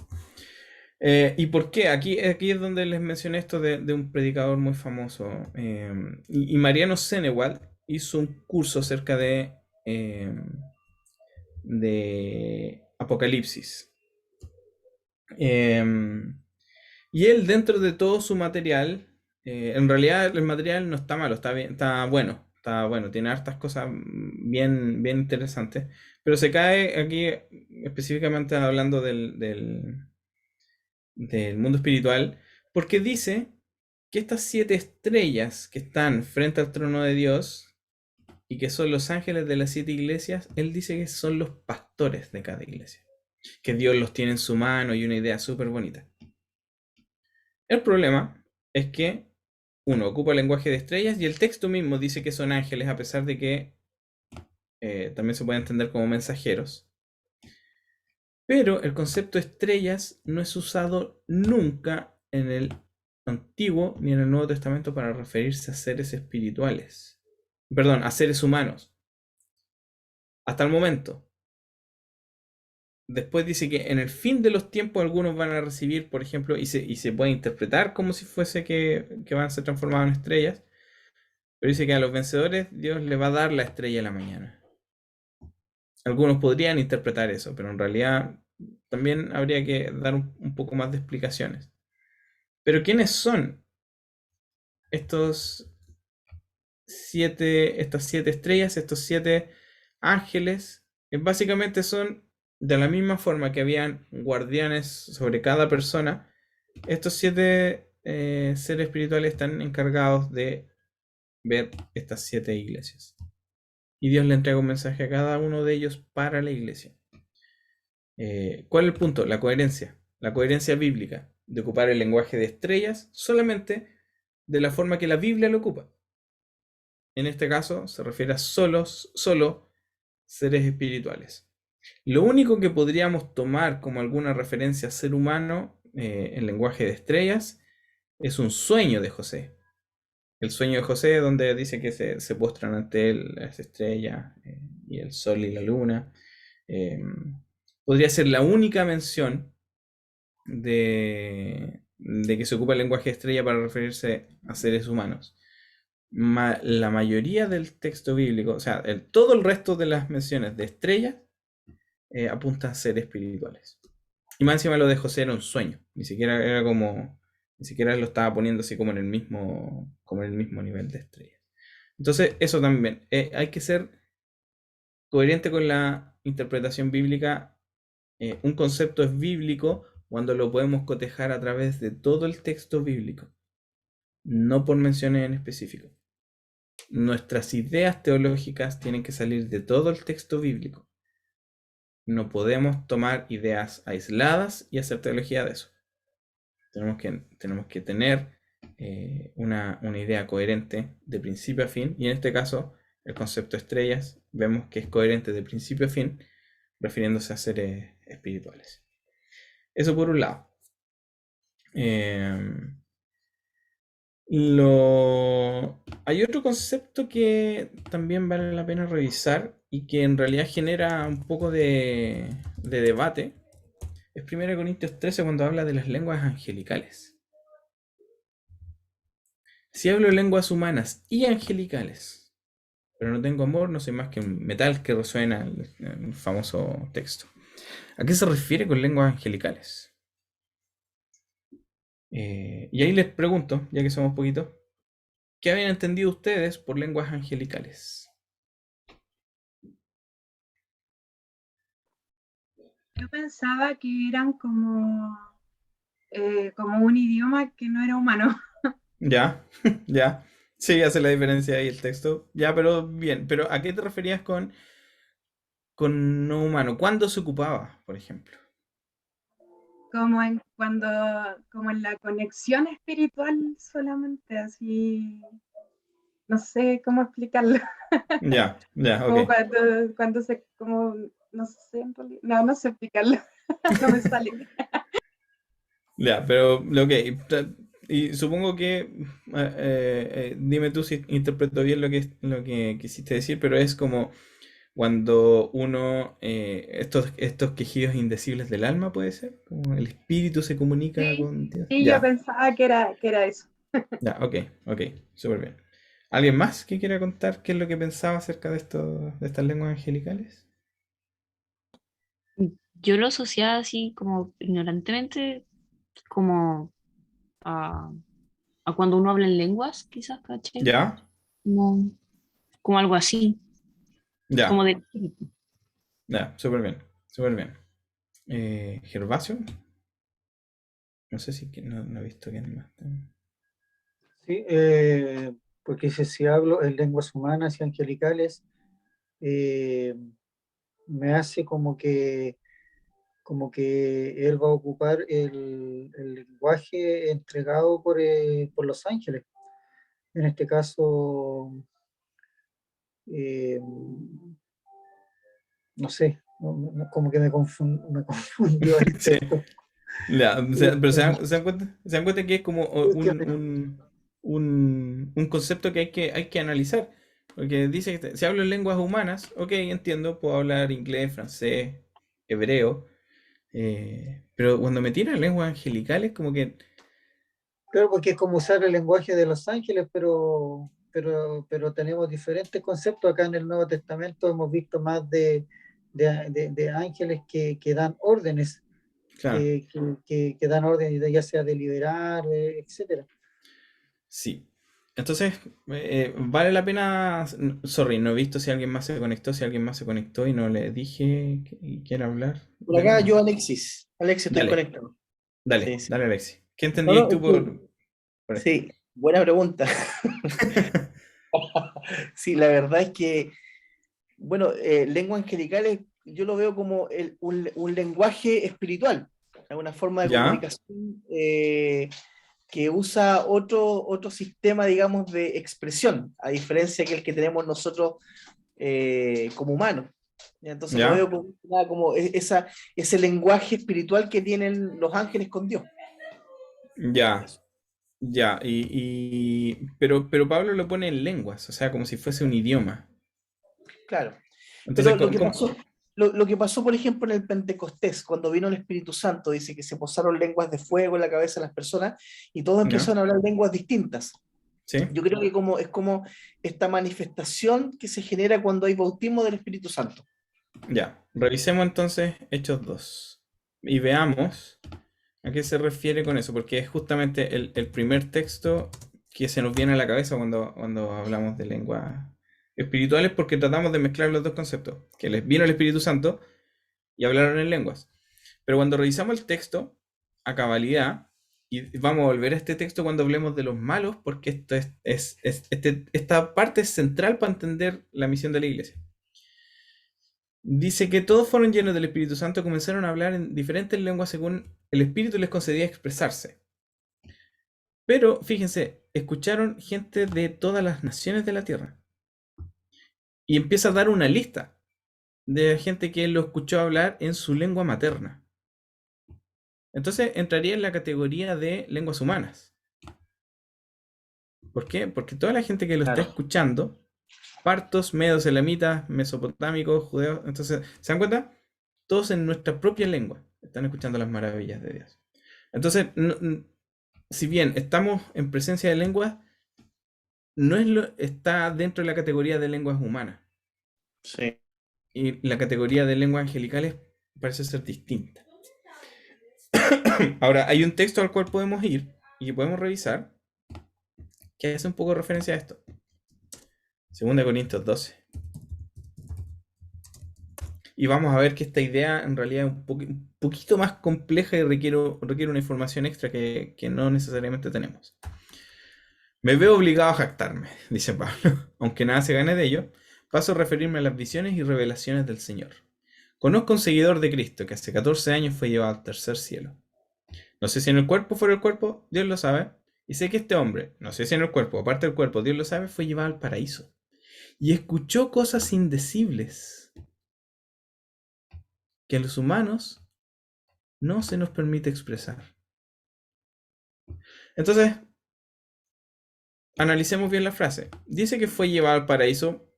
Speaker 1: ¿Y por qué? Aquí es donde les mencioné esto de un predicador muy famoso. Y Mariano Senewald hizo un curso acerca de Apocalipsis. Y él, dentro de todo su material, en realidad el material no está malo, está bien, está bueno, tiene hartas cosas bien, bien interesantes, pero se cae aquí específicamente hablando del mundo espiritual, porque dice que estas 7 estrellas que están frente al trono de Dios y que son los ángeles de las 7 iglesias, él dice que son los pastores de cada iglesia, que Dios los tiene en su mano y una idea súper bonita. El problema es que uno ocupa el lenguaje de estrellas y el texto mismo dice que son ángeles, a pesar de que también se puede entender como mensajeros. Pero el concepto estrellas no es usado nunca en el Antiguo ni en el Nuevo Testamento para referirse a seres espirituales. Perdón, a seres humanos. hasta el momento. Después dice que en el fin de los tiempos algunos van a recibir, por ejemplo, y se puede interpretar como si fuese que van a ser transformados en estrellas, pero dice que a los vencedores Dios les va a dar la estrella de la mañana. Algunos podrían interpretar eso, pero en realidad también habría que dar un poco más de explicaciones. Pero ¿quiénes son estas 7 estrellas, estos 7 ángeles? Básicamente son de la misma forma que habían guardianes sobre cada persona. Estos 7 seres espirituales están encargados de ver estas 7 iglesias. Y Dios le entrega un mensaje a cada uno de ellos para la iglesia. ¿Cuál es el punto? La coherencia. La coherencia bíblica de ocupar el lenguaje de estrellas solamente de la forma que la Biblia lo ocupa. En este caso se refiere a solo seres espirituales. Lo único que podríamos tomar como alguna referencia a ser humano en lenguaje de estrellas es un sueño de José. El sueño de José, donde dice que se postran ante él las estrellas y el sol y la luna. Podría ser la única mención de que se ocupa el lenguaje de estrella para referirse a seres humanos. La mayoría del texto bíblico, o sea, todo el resto de las menciones de estrellas apuntan a seres espirituales. Y más encima lo de José era un sueño, ni siquiera era como, ni siquiera lo estaba poniendo así como en el mismo nivel de estrellas. Entonces, eso también, hay que ser coherente con la interpretación bíblica. Un concepto es bíblico cuando lo podemos cotejar a través de todo el texto bíblico, no por menciones en específico. Nuestras ideas teológicas tienen que salir de todo el texto bíblico. No podemos tomar ideas aisladas y hacer teología de eso. Tenemos que tener una idea coherente de principio a fin, y en este caso el concepto estrellas vemos que es coherente de principio a fin, refiriéndose a seres espirituales. Eso por un lado. Hay otro concepto que también vale la pena revisar y que en realidad genera un poco de debate. Es 1 Corintios 13 cuando habla de las lenguas angelicales. Si hablo lenguas humanas y angelicales, pero no tengo amor, no soy más que un metal que resuena, el famoso texto. ¿A qué se refiere con lenguas angelicales? Y ahí les pregunto, ya que somos poquitos, ¿qué habían entendido ustedes por lenguas angelicales?
Speaker 3: Yo pensaba que eran como un idioma que no era humano.
Speaker 1: Ya, ya. Sí, hace la diferencia ahí el texto. Ya, pero bien. Pero ¿a qué te referías con no humano? ¿Cuándo se ocupaba, por ejemplo?
Speaker 3: Como en la conexión espiritual solamente, así, no sé cómo explicarlo.
Speaker 1: Ya, ya, ok.
Speaker 3: Como como, no sé, en realidad, no sé explicarlo, no me sale.
Speaker 1: Ya, pero ok. Y supongo que dime tú si interpreto bien lo que quisiste decir, pero es como cuando uno estos quejidos indecibles del alma, puede ser, como el espíritu se comunica
Speaker 3: Sí,
Speaker 1: con Dios.
Speaker 3: sí, yo
Speaker 1: Ya,
Speaker 3: pensaba que era eso.
Speaker 1: ya, ok, ok, súper bien. ¿Alguien más que quiera contar qué es lo que pensaba acerca de estas lenguas angelicales?
Speaker 4: Yo lo asociaba así como ignorantemente, como a, a cuando uno habla en lenguas, quizás, ¿cachai?
Speaker 1: Ya,
Speaker 4: Como, como algo así, como
Speaker 1: ya,
Speaker 4: de espíritu.
Speaker 1: ya, súper bien, súper bien. Gervasio, no sé si no he visto quién más.
Speaker 2: Sí, porque si hablo en lenguas humanas y angelicales, eh, me hace como que él va a ocupar el lenguaje entregado por los ángeles. En este caso, eh, no sé, como que me confundió el
Speaker 1: Sí,
Speaker 2: texto.
Speaker 1: ya, o sea, pero se dan cuenta que es como
Speaker 2: ¿Qué?
Speaker 1: un concepto que hay que analizar. Porque dice que si hablo en lenguas humanas, ok, entiendo, puedo hablar inglés, francés, hebreo, pero cuando me tiran lenguas angelicales, como que,
Speaker 2: Claro, porque es como usar el lenguaje de los ángeles, pero tenemos diferentes conceptos. Acá en el Nuevo Testamento hemos visto más de ángeles que dan órdenes,
Speaker 1: claro,
Speaker 2: que dan órdenes, ya sea de liberar, etcétera.
Speaker 1: sí. Entonces, vale la pena, sorry, no he visto si alguien más se conectó, si alguien más se conectó y no le dije que quiere hablar
Speaker 5: Por
Speaker 1: de
Speaker 5: acá
Speaker 1: nuevo.
Speaker 5: yo, Alexis. Alexis, estoy
Speaker 1: Dale,
Speaker 5: conectado. Sí,
Speaker 1: dale,
Speaker 5: sí.
Speaker 1: dale, Alexi. ¿Qué
Speaker 5: No,
Speaker 1: entendías
Speaker 5: no,
Speaker 1: tú por esto?
Speaker 5: sí, buena pregunta. Sí, la verdad es que, bueno, lenguas angelicales yo lo veo como un lenguaje espiritual, una forma de
Speaker 1: ¿Ya?
Speaker 5: comunicación que usa otro sistema, digamos, de expresión, a diferencia que el que tenemos nosotros como humanos. ¿Ya? Entonces lo
Speaker 1: ¿Ya?
Speaker 5: veo como, nada, como ese lenguaje espiritual que tienen los ángeles con Dios.
Speaker 1: Ya.
Speaker 5: Eso,
Speaker 1: Ya, pero Pablo lo pone en lenguas, o sea, como si fuese un idioma.
Speaker 5: claro.
Speaker 1: Entonces,
Speaker 5: Pero lo que pasó, por ejemplo, en el Pentecostés, cuando vino el Espíritu Santo, dice que se posaron lenguas de fuego en la cabeza de las personas y todos
Speaker 1: ¿ya?
Speaker 5: empezaron a hablar lenguas distintas.
Speaker 1: ¿Sí?
Speaker 5: Yo creo que es como esta manifestación que se genera cuando hay bautismo del Espíritu Santo.
Speaker 1: Ya. Revisemos entonces Hechos 2 y veamos a qué se refiere con eso, porque es justamente el primer texto que se nos viene a la cabeza cuando hablamos de lenguas espirituales, porque tratamos de mezclar los dos conceptos, que les vino el Espíritu Santo y hablaron en lenguas. Pero cuando revisamos el texto a cabalidad, y vamos a volver a este texto cuando hablemos de los malos, porque esta parte es central para entender la misión de la iglesia. Dice que todos fueron llenos del Espíritu Santo y comenzaron a hablar en diferentes lenguas según el Espíritu les concedía expresarse. Pero fíjense, escucharon gente de todas las naciones de la tierra. Y empieza a dar una lista de gente que lo escuchó hablar en su lengua materna. Entonces entraría en la categoría de lenguas humanas. ¿Por qué? Porque toda la gente que lo está
Speaker 5: Claro.
Speaker 1: escuchando, partos, medos, elamitas, mesopotámicos, judeos, entonces, ¿se dan cuenta? Todos en nuestra propia lengua están escuchando las maravillas de Dios. Entonces, si bien estamos en presencia de lenguas, no es está dentro de la categoría de lenguas humanas.
Speaker 5: Sí.
Speaker 1: Y la categoría de lenguas angelicales parece ser distinta. Ahora, hay un texto al cual podemos ir y que podemos revisar que hace un poco de referencia a esto. 2 Corintios 12. Y vamos a ver que esta idea en realidad es un poquito más compleja y requiere una información extra que no necesariamente tenemos. Me veo obligado a jactarme, dice Pablo, aunque nada se gane de ello, paso a referirme a las visiones y revelaciones del Señor. Conozco a un seguidor de Cristo que hace 14 años fue llevado al tercer cielo. No sé si en el cuerpo o fuera del cuerpo, Dios lo sabe. Y sé que este hombre, no sé si en el cuerpo o aparte del cuerpo, Dios lo sabe, fue llevado al paraíso. Y escuchó cosas indecibles que a los humanos no se nos permite expresar. Entonces, analicemos bien la frase. Dice que fue llevado al paraíso,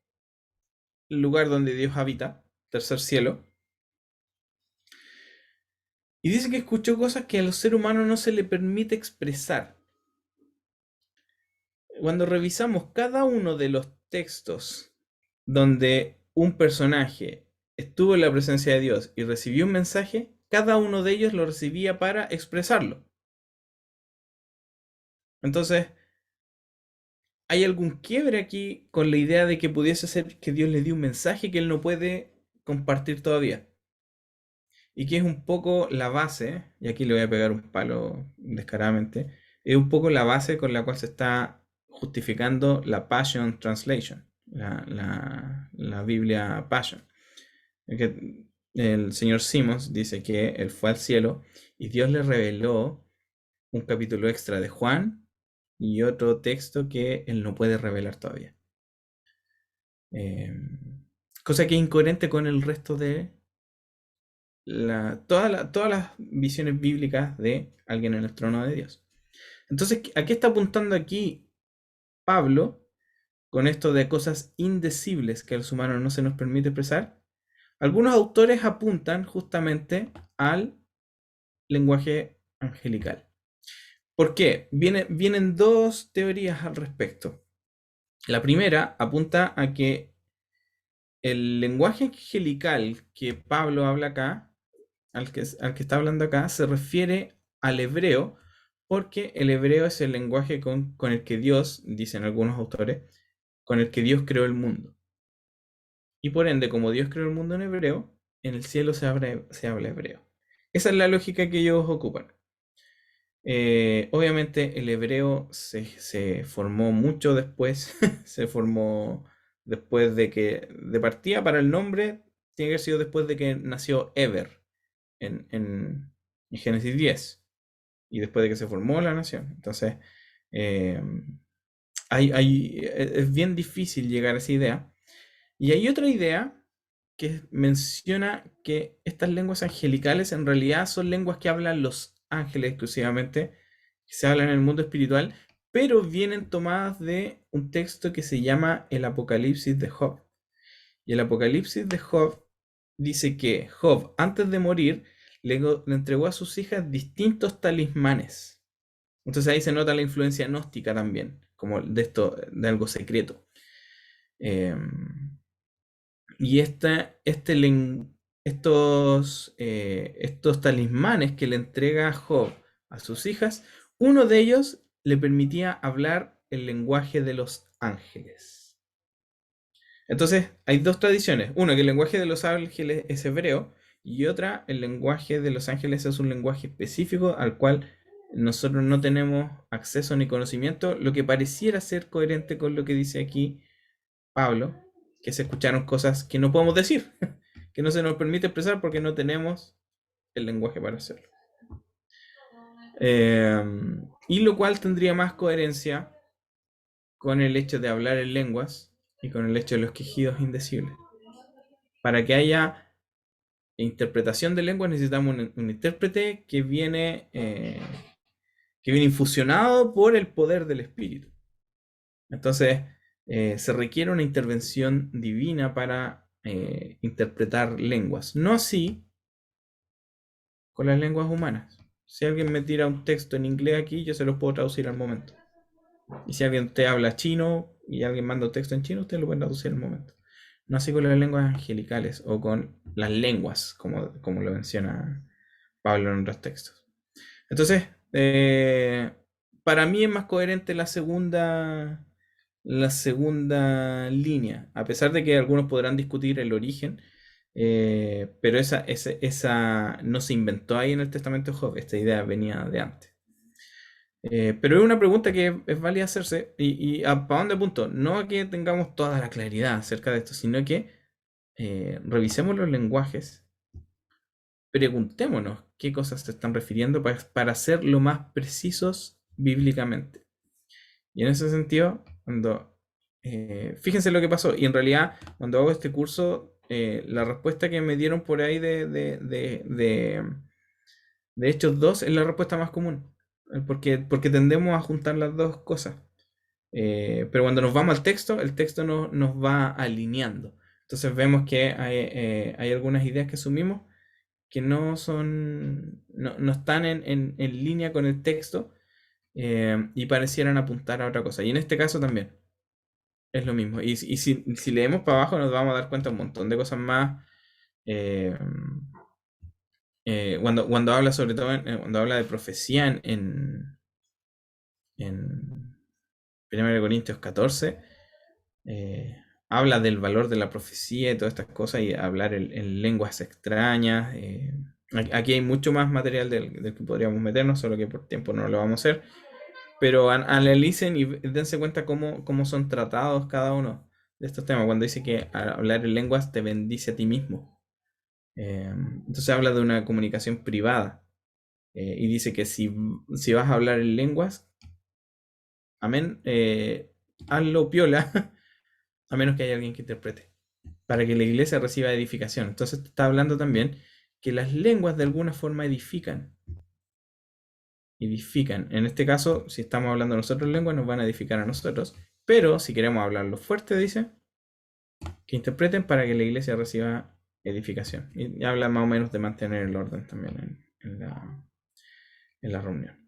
Speaker 1: lugar donde Dios habita, tercer cielo. Y dice que escuchó cosas que a los seres humanos no se le permite expresar. Cuando revisamos cada uno de los textos donde un personaje estuvo en la presencia de Dios y recibió un mensaje, cada uno de ellos lo recibía para expresarlo. Entonces, ¿hay algún quiebre aquí con la idea de que pudiese ser que Dios le dio un mensaje que él no puede compartir todavía? Y que es un poco la base, y aquí le voy a pegar un palo descaradamente, es un poco la base con la cual se está justificando la Passion Translation, la Biblia Passion. El señor Simmons dice que él fue al cielo y Dios le reveló un capítulo extra de Juan y otro texto que él no puede revelar todavía. Cosa que es incoherente con el resto de todas las visiones bíblicas de alguien en el trono de Dios. Entonces, ¿a qué está apuntando aquí Pablo con esto de cosas indecibles que a los humanos no se nos permite expresar, algunos autores apuntan justamente al lenguaje angelical. ¿Por qué? Vienen dos teorías al respecto. La primera apunta a que el lenguaje angelical que Pablo habla acá, al que está hablando acá, se refiere al hebreo, porque el hebreo es el lenguaje con el que Dios, dicen algunos autores, con el que Dios creó el mundo. Y por ende, como Dios creó el mundo en hebreo, en el cielo se habla hebreo. Esa es la lógica que ellos ocupan. Obviamente el hebreo se formó mucho después, se formó después de partida para el nombre, tiene que haber sido después de que nació Eber en Génesis 10 y después de que se formó la nación. Entonces, eh, es bien difícil llegar a esa idea. Y hay otra idea que menciona que estas lenguas angelicales en realidad son lenguas que hablan los ángeles exclusivamente, que se hablan en el mundo espiritual, pero vienen tomadas de un texto que se llama el Apocalipsis de Job. Y el Apocalipsis de Job dice que Job, antes de morir, le entregó a sus hijas distintos talismanes. Entonces ahí se nota la influencia gnóstica también, como de esto, de algo secreto. Y estos talismanes que le entrega Job a sus hijas, uno de ellos le permitía hablar el lenguaje de los ángeles. Entonces, hay dos tradiciones. Una, que el lenguaje de los ángeles es hebreo, y otra, el lenguaje de los ángeles es un lenguaje específico al cual nosotros no tenemos acceso ni conocimiento, lo que pareciera ser coherente con lo que dice aquí Pablo, que se escucharon cosas que no podemos decir, que no se nos permite expresar porque no tenemos el lenguaje para hacerlo. Y lo cual tendría más coherencia con el hecho de hablar en lenguas y con el hecho de los quejidos indecibles. Para que haya interpretación de lenguas necesitamos un intérprete que viene infusionado por el poder del Espíritu. Entonces, se requiere una intervención divina para interpretar lenguas. No así con las lenguas humanas. Si alguien me tira un texto en inglés aquí, yo se los puedo traducir al momento. Y si alguien te habla chino y alguien manda un texto en chino, usted lo puede traducir al momento. No así con las lenguas angelicales o con las lenguas, como lo menciona Pablo en otros textos. Entonces, para mí es más coherente la segunda línea, a pesar de que algunos podrán discutir el origen, pero esa no se inventó ahí en el Testamento de Job, esta idea venía de antes. Pero es una pregunta que es válida hacerse, y ¿para dónde apunto? No a que tengamos toda la claridad acerca de esto, sino que revisemos los lenguajes, preguntémonos qué cosas se están refiriendo para ser lo más precisos bíblicamente. Y en ese sentido, fíjense lo que pasó, y en realidad cuando hago este curso, la respuesta que me dieron por ahí de Hechos 2 es la respuesta más común, porque tendemos a juntar las dos cosas. Pero cuando nos vamos al texto, el texto nos va alineando. Entonces vemos que hay algunas ideas que asumimos que no están en línea con el texto, y parecieran apuntar a otra cosa. Y en este caso también es lo mismo. Y si leemos para abajo nos vamos a dar cuenta de un montón de cosas más. Cuando habla, sobre todo cuando habla de profecía en 1 Corintios 14, habla del valor de la profecía y todas estas cosas, y hablar en lenguas extrañas. Aquí hay mucho más material del que podríamos meternos, solo que por tiempo no lo vamos a hacer. Pero analicen y dense cuenta cómo son tratados cada uno de estos temas. Cuando dice que al hablar en lenguas te bendice a ti mismo. Entonces habla de una comunicación privada. Y dice que si vas a hablar en lenguas, amén, hazlo piola, a menos que haya alguien que interprete, para que la iglesia reciba edificación. Entonces está hablando también que las lenguas de alguna forma edifican. En este caso, si estamos hablando nosotros en lengua, nos van a edificar a nosotros, Pero si queremos hablarlo fuerte, dice, que interpreten para que la iglesia reciba edificación. Y habla más o menos de mantener el orden también en la reunión.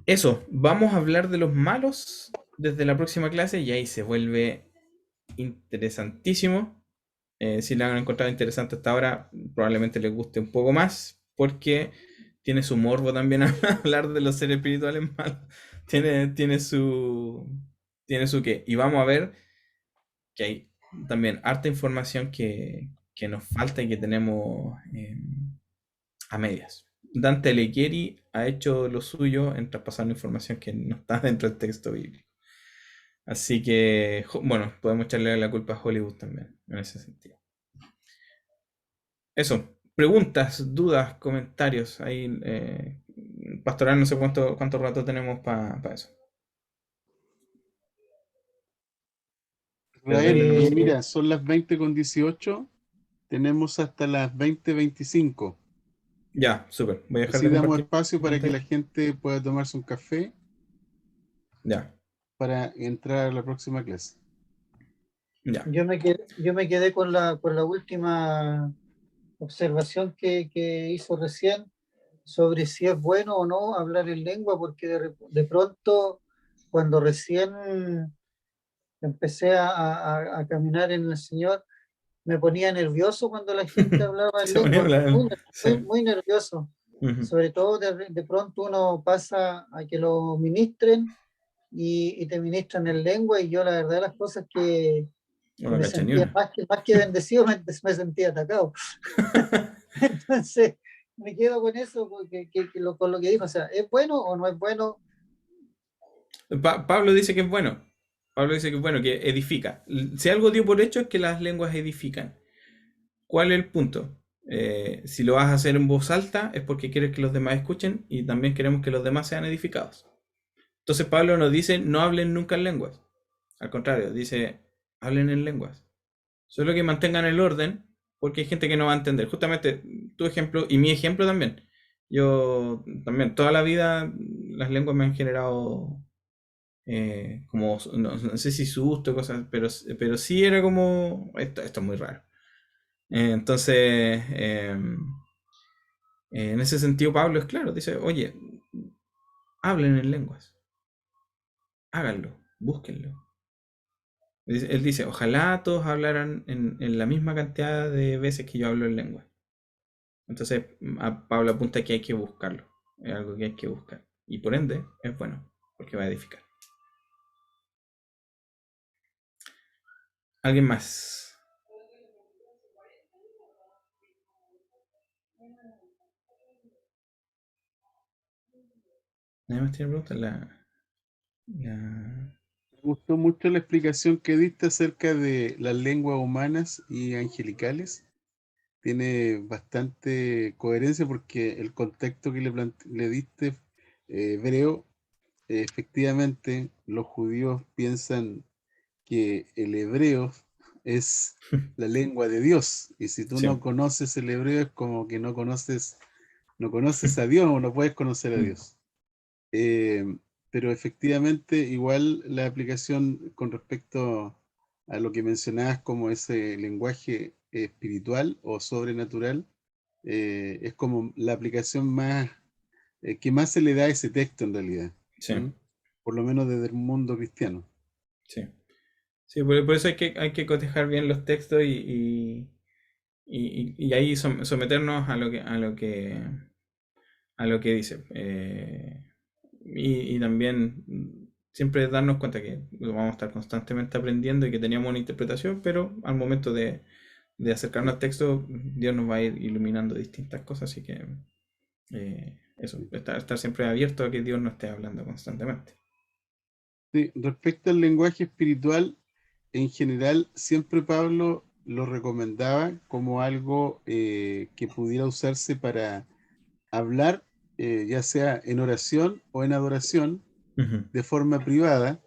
Speaker 1: Eso, vamos a hablar de los malos desde la próxima clase y ahí se vuelve interesantísimo. Si la han encontrado interesante hasta ahora, probablemente les guste un poco más, porque tiene su morbo también hablar de los seres espirituales malos. Tiene su qué. Y vamos a ver que hay también harta información que nos falta y que tenemos a medias. Dante Alighieri ha hecho lo suyo en traspasar información que no está dentro del texto bíblico. Así que, bueno, podemos echarle la culpa a Hollywood también, en ese sentido. Eso, preguntas, dudas, comentarios. Ahí, Pastoral, no sé cuánto rato tenemos para eso.
Speaker 6: Israel, mira, son las 20:18, tenemos hasta las 20:25.
Speaker 1: Ya, súper. Voy a dejar
Speaker 6: Así
Speaker 1: de
Speaker 6: damos
Speaker 1: compartir.
Speaker 6: espacio para que la gente pueda tomarse un café
Speaker 1: Ya,
Speaker 6: para entrar a la próxima clase.
Speaker 1: ya.
Speaker 2: Yo me quedé con la última observación que hizo recién sobre si es bueno o no hablar en lengua, porque de pronto, cuando recién empecé a caminar en el Señor, me ponía nervioso cuando la gente hablaba en
Speaker 1: Se ponía
Speaker 2: lengua, muy,
Speaker 1: sí.
Speaker 2: muy nervioso.
Speaker 1: Ujú.
Speaker 2: Sobre todo de pronto uno pasa a que lo ministren y te ministran en lengua, y yo la verdad las cosas que
Speaker 1: No me
Speaker 2: me
Speaker 1: caché ni
Speaker 2: sentía
Speaker 1: una.
Speaker 2: más que bendecido, me sentía atacado. Entonces, me quedo con eso, porque, con lo que dijo, o sea, ¿es bueno o no es bueno?
Speaker 1: Pablo dice que es bueno. Pablo dice que es bueno, que edifica. Si algo dio por hecho es que las lenguas edifican. ¿Cuál es el punto? Si lo vas a hacer en voz alta es porque quieres que los demás escuchen y también queremos que los demás sean edificados. Entonces Pablo nos dice, no hablen nunca en lenguas. Al contrario, dice, hablen en lenguas. Solo que mantengan el orden, porque hay gente que no va a entender. Justamente tu ejemplo y mi ejemplo también. Yo también, toda la vida las lenguas me han generado como, no sé si susto, cosas, pero sí era como, esto es muy raro. Entonces, en ese sentido Pablo es claro, dice, oye, hablen en lenguas, háganlo, búsquenlo. Él dice, ojalá todos hablaran en la misma cantidad de veces que yo hablo en lengua. Entonces, a Pablo apunta que hay que buscarlo. Es algo que hay que buscar. Y por ende, es bueno, porque va a edificar. ¿Alguien más? ¿Nadie más tiene preguntas?
Speaker 6: Me gustó mucho la explicación que diste acerca de las lenguas humanas y angelicales. Tiene bastante coherencia porque el contexto que le diste, hebreo, efectivamente los judíos piensan que el hebreo es la lengua de Dios, y si tú
Speaker 1: Sí.
Speaker 6: no conoces el hebreo es como que no conoces a Dios o no puedes conocer a Dios. Pero efectivamente igual la aplicación con respecto a lo que mencionabas como ese lenguaje espiritual o sobrenatural, es como la aplicación más que más se le da a ese texto en realidad.
Speaker 1: Sí.
Speaker 6: ¿Mm? Por lo menos desde el mundo cristiano.
Speaker 1: Sí. Sí, por eso hay que cotejar bien los textos y ahí someternos a lo que dice. Y también siempre darnos cuenta que vamos a estar constantemente aprendiendo y que teníamos una interpretación, pero al momento de acercarnos al texto, Dios nos va a ir iluminando distintas cosas, así que eso, estar siempre abierto a que Dios nos esté hablando constantemente.
Speaker 6: Sí, respecto al lenguaje espiritual, en general, siempre Pablo lo recomendaba como algo que pudiera usarse para hablar, ya sea en oración o en adoración,
Speaker 1: Ujú.
Speaker 6: de forma privada,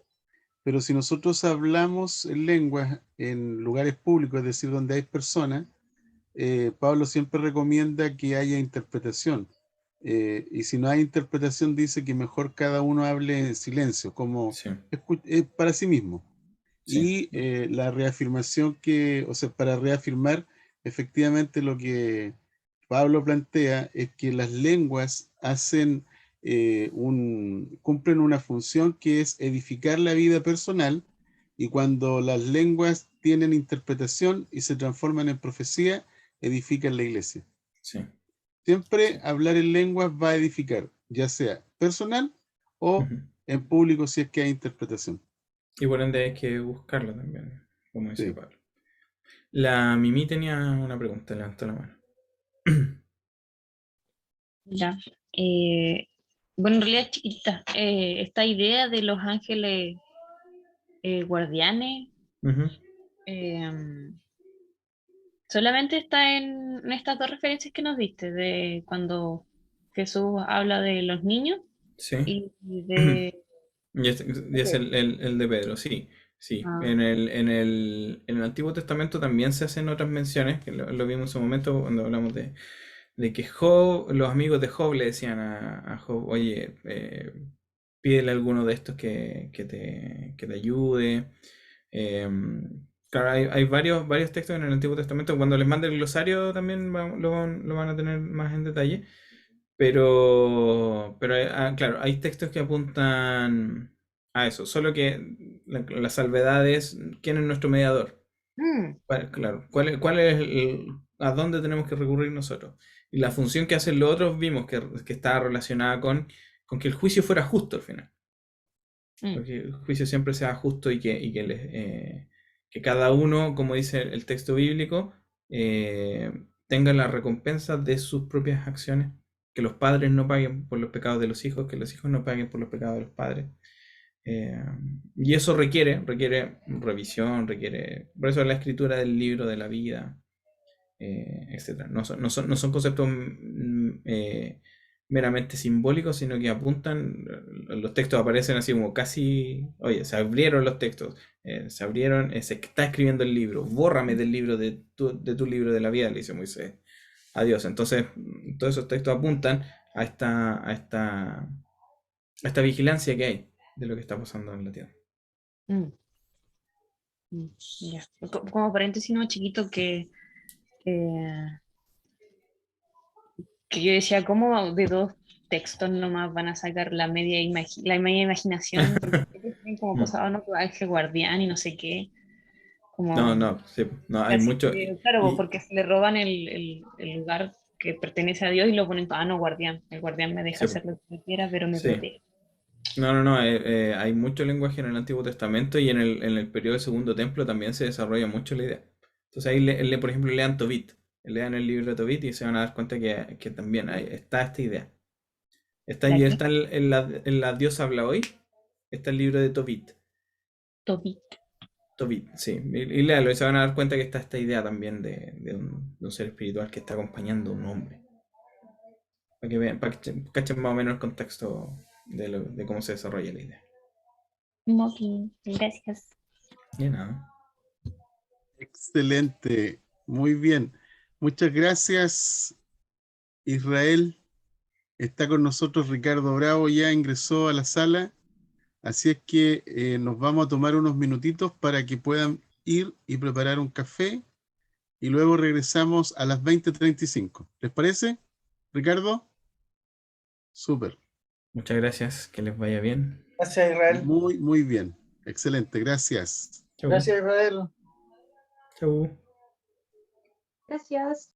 Speaker 6: pero si nosotros hablamos en lenguas en lugares públicos, es decir, donde hay personas, Pablo siempre recomienda que haya interpretación, Y si no hay interpretación, dice que mejor cada uno hable en silencio, como
Speaker 1: Sí,
Speaker 6: para sí mismo.
Speaker 1: sí.
Speaker 6: Y la reafirmación o sea, para reafirmar efectivamente lo que Pablo plantea es que las lenguas cumplen una función que es edificar la vida personal, y cuando las lenguas tienen interpretación y se transforman en profecía, edifican la iglesia.
Speaker 1: Sí,
Speaker 6: Siempre
Speaker 1: sí.
Speaker 6: hablar en lenguas va a edificar, ya sea personal o
Speaker 1: Ujú.
Speaker 6: en público si es que hay interpretación.
Speaker 1: Y por ende hay que buscarlo también, como decía
Speaker 6: Sí.
Speaker 1: Pablo. La Mimi tenía una pregunta, levantó la mano.
Speaker 4: Ya. Eh, bueno, en realidad es chiquitita. Esta idea de los ángeles guardianes
Speaker 1: Ujú.
Speaker 4: eh, solamente está en estas dos referencias que nos diste, de cuando Jesús habla de los niños
Speaker 1: Sí.
Speaker 4: y de...
Speaker 1: Y es el de Pedro, sí. Sí.
Speaker 4: Ah,
Speaker 1: En el Antiguo Testamento también se hacen otras menciones, que lo vimos en su momento cuando hablamos de que Job, los amigos de Job le decían a Job, oye, pídele a alguno de estos que te ayude. Eh, claro, hay varios textos en el Antiguo Testamento. Cuando les mande el glosario también lo van a tener más en detalle. Pero claro, hay textos que apuntan a eso. Solo que la salvedad es quién es nuestro mediador.
Speaker 4: mm,
Speaker 1: Claro, cuál es a dónde tenemos que recurrir nosotros. Y la función que hacen los otros vimos que estaba relacionada con que el juicio fuera justo al final.
Speaker 4: mm,
Speaker 1: Porque el juicio siempre sea justo que cada uno, como dice el texto bíblico, tenga la recompensa de sus propias acciones. Que los padres no paguen por los pecados de los hijos, que los hijos no paguen por los pecados de los padres. Eh, y eso requiere revisión, por eso la escritura del libro de la vida, etcétera. No son conceptos meramente simbólicos, sino que apuntan, los textos aparecen así como casi, oye, se abrieron los textos, se abrieron, se está escribiendo el libro, bórrame del libro de tu libro de la vida, le dice Moisés a Dios. Entonces, todos esos textos apuntan a esta vigilancia que hay de lo que está pasando en la tierra.
Speaker 4: mm, ya. Como paréntesis, no chiquito que, que yo decía, ¿cómo de dos textos nomás van a sacar la media imaginación? Porque siempre tienen como
Speaker 1: Mm.
Speaker 4: cosas, no, ángel guardián y no sé qué.
Speaker 1: No,
Speaker 4: Como,
Speaker 1: no, sí, no, hay
Speaker 4: así
Speaker 1: mucho.
Speaker 4: que, claro, pues,
Speaker 1: Y,
Speaker 4: porque se le roban el lugar que pertenece a Dios y lo ponen, no, guardián. El guardián me deja
Speaker 1: sí,
Speaker 4: hacer lo que quiera, pero me
Speaker 1: sí.
Speaker 4: protege.
Speaker 1: No, no, no, hay mucho lenguaje en el Antiguo Testamento y en el periodo del Segundo Templo también se desarrolla mucho la idea. Entonces ahí, por ejemplo, lean Tobit, lean el libro de Tobit y se van a dar cuenta que también está esta idea. Está,
Speaker 4: ¿La
Speaker 1: y
Speaker 4: qué?
Speaker 1: está en la Dios habla hoy, está el libro de Tobit.
Speaker 4: Tobit.
Speaker 1: Tobit, sí, y léalo y se van a dar cuenta que está esta idea también de un ser espiritual que está acompañando a un hombre. Para que vean, para que cachen más o menos el contexto de cómo se desarrolla la idea.
Speaker 4: Moki, gracias.
Speaker 1: Y nada.
Speaker 6: Excelente, muy bien. Muchas gracias, Israel. Está con nosotros Ricardo Bravo, ya ingresó a la sala, así es que nos vamos a tomar unos minutitos para que puedan ir y preparar un café y luego regresamos a las 20:35. ¿Les parece, Ricardo? Súper,
Speaker 1: Muchas gracias, que les vaya bien.
Speaker 5: Gracias, Israel.
Speaker 6: muy, muy bien. Excelente, gracias.
Speaker 1: Chau.
Speaker 2: Gracias, Israel.
Speaker 1: Chau.
Speaker 3: Gracias.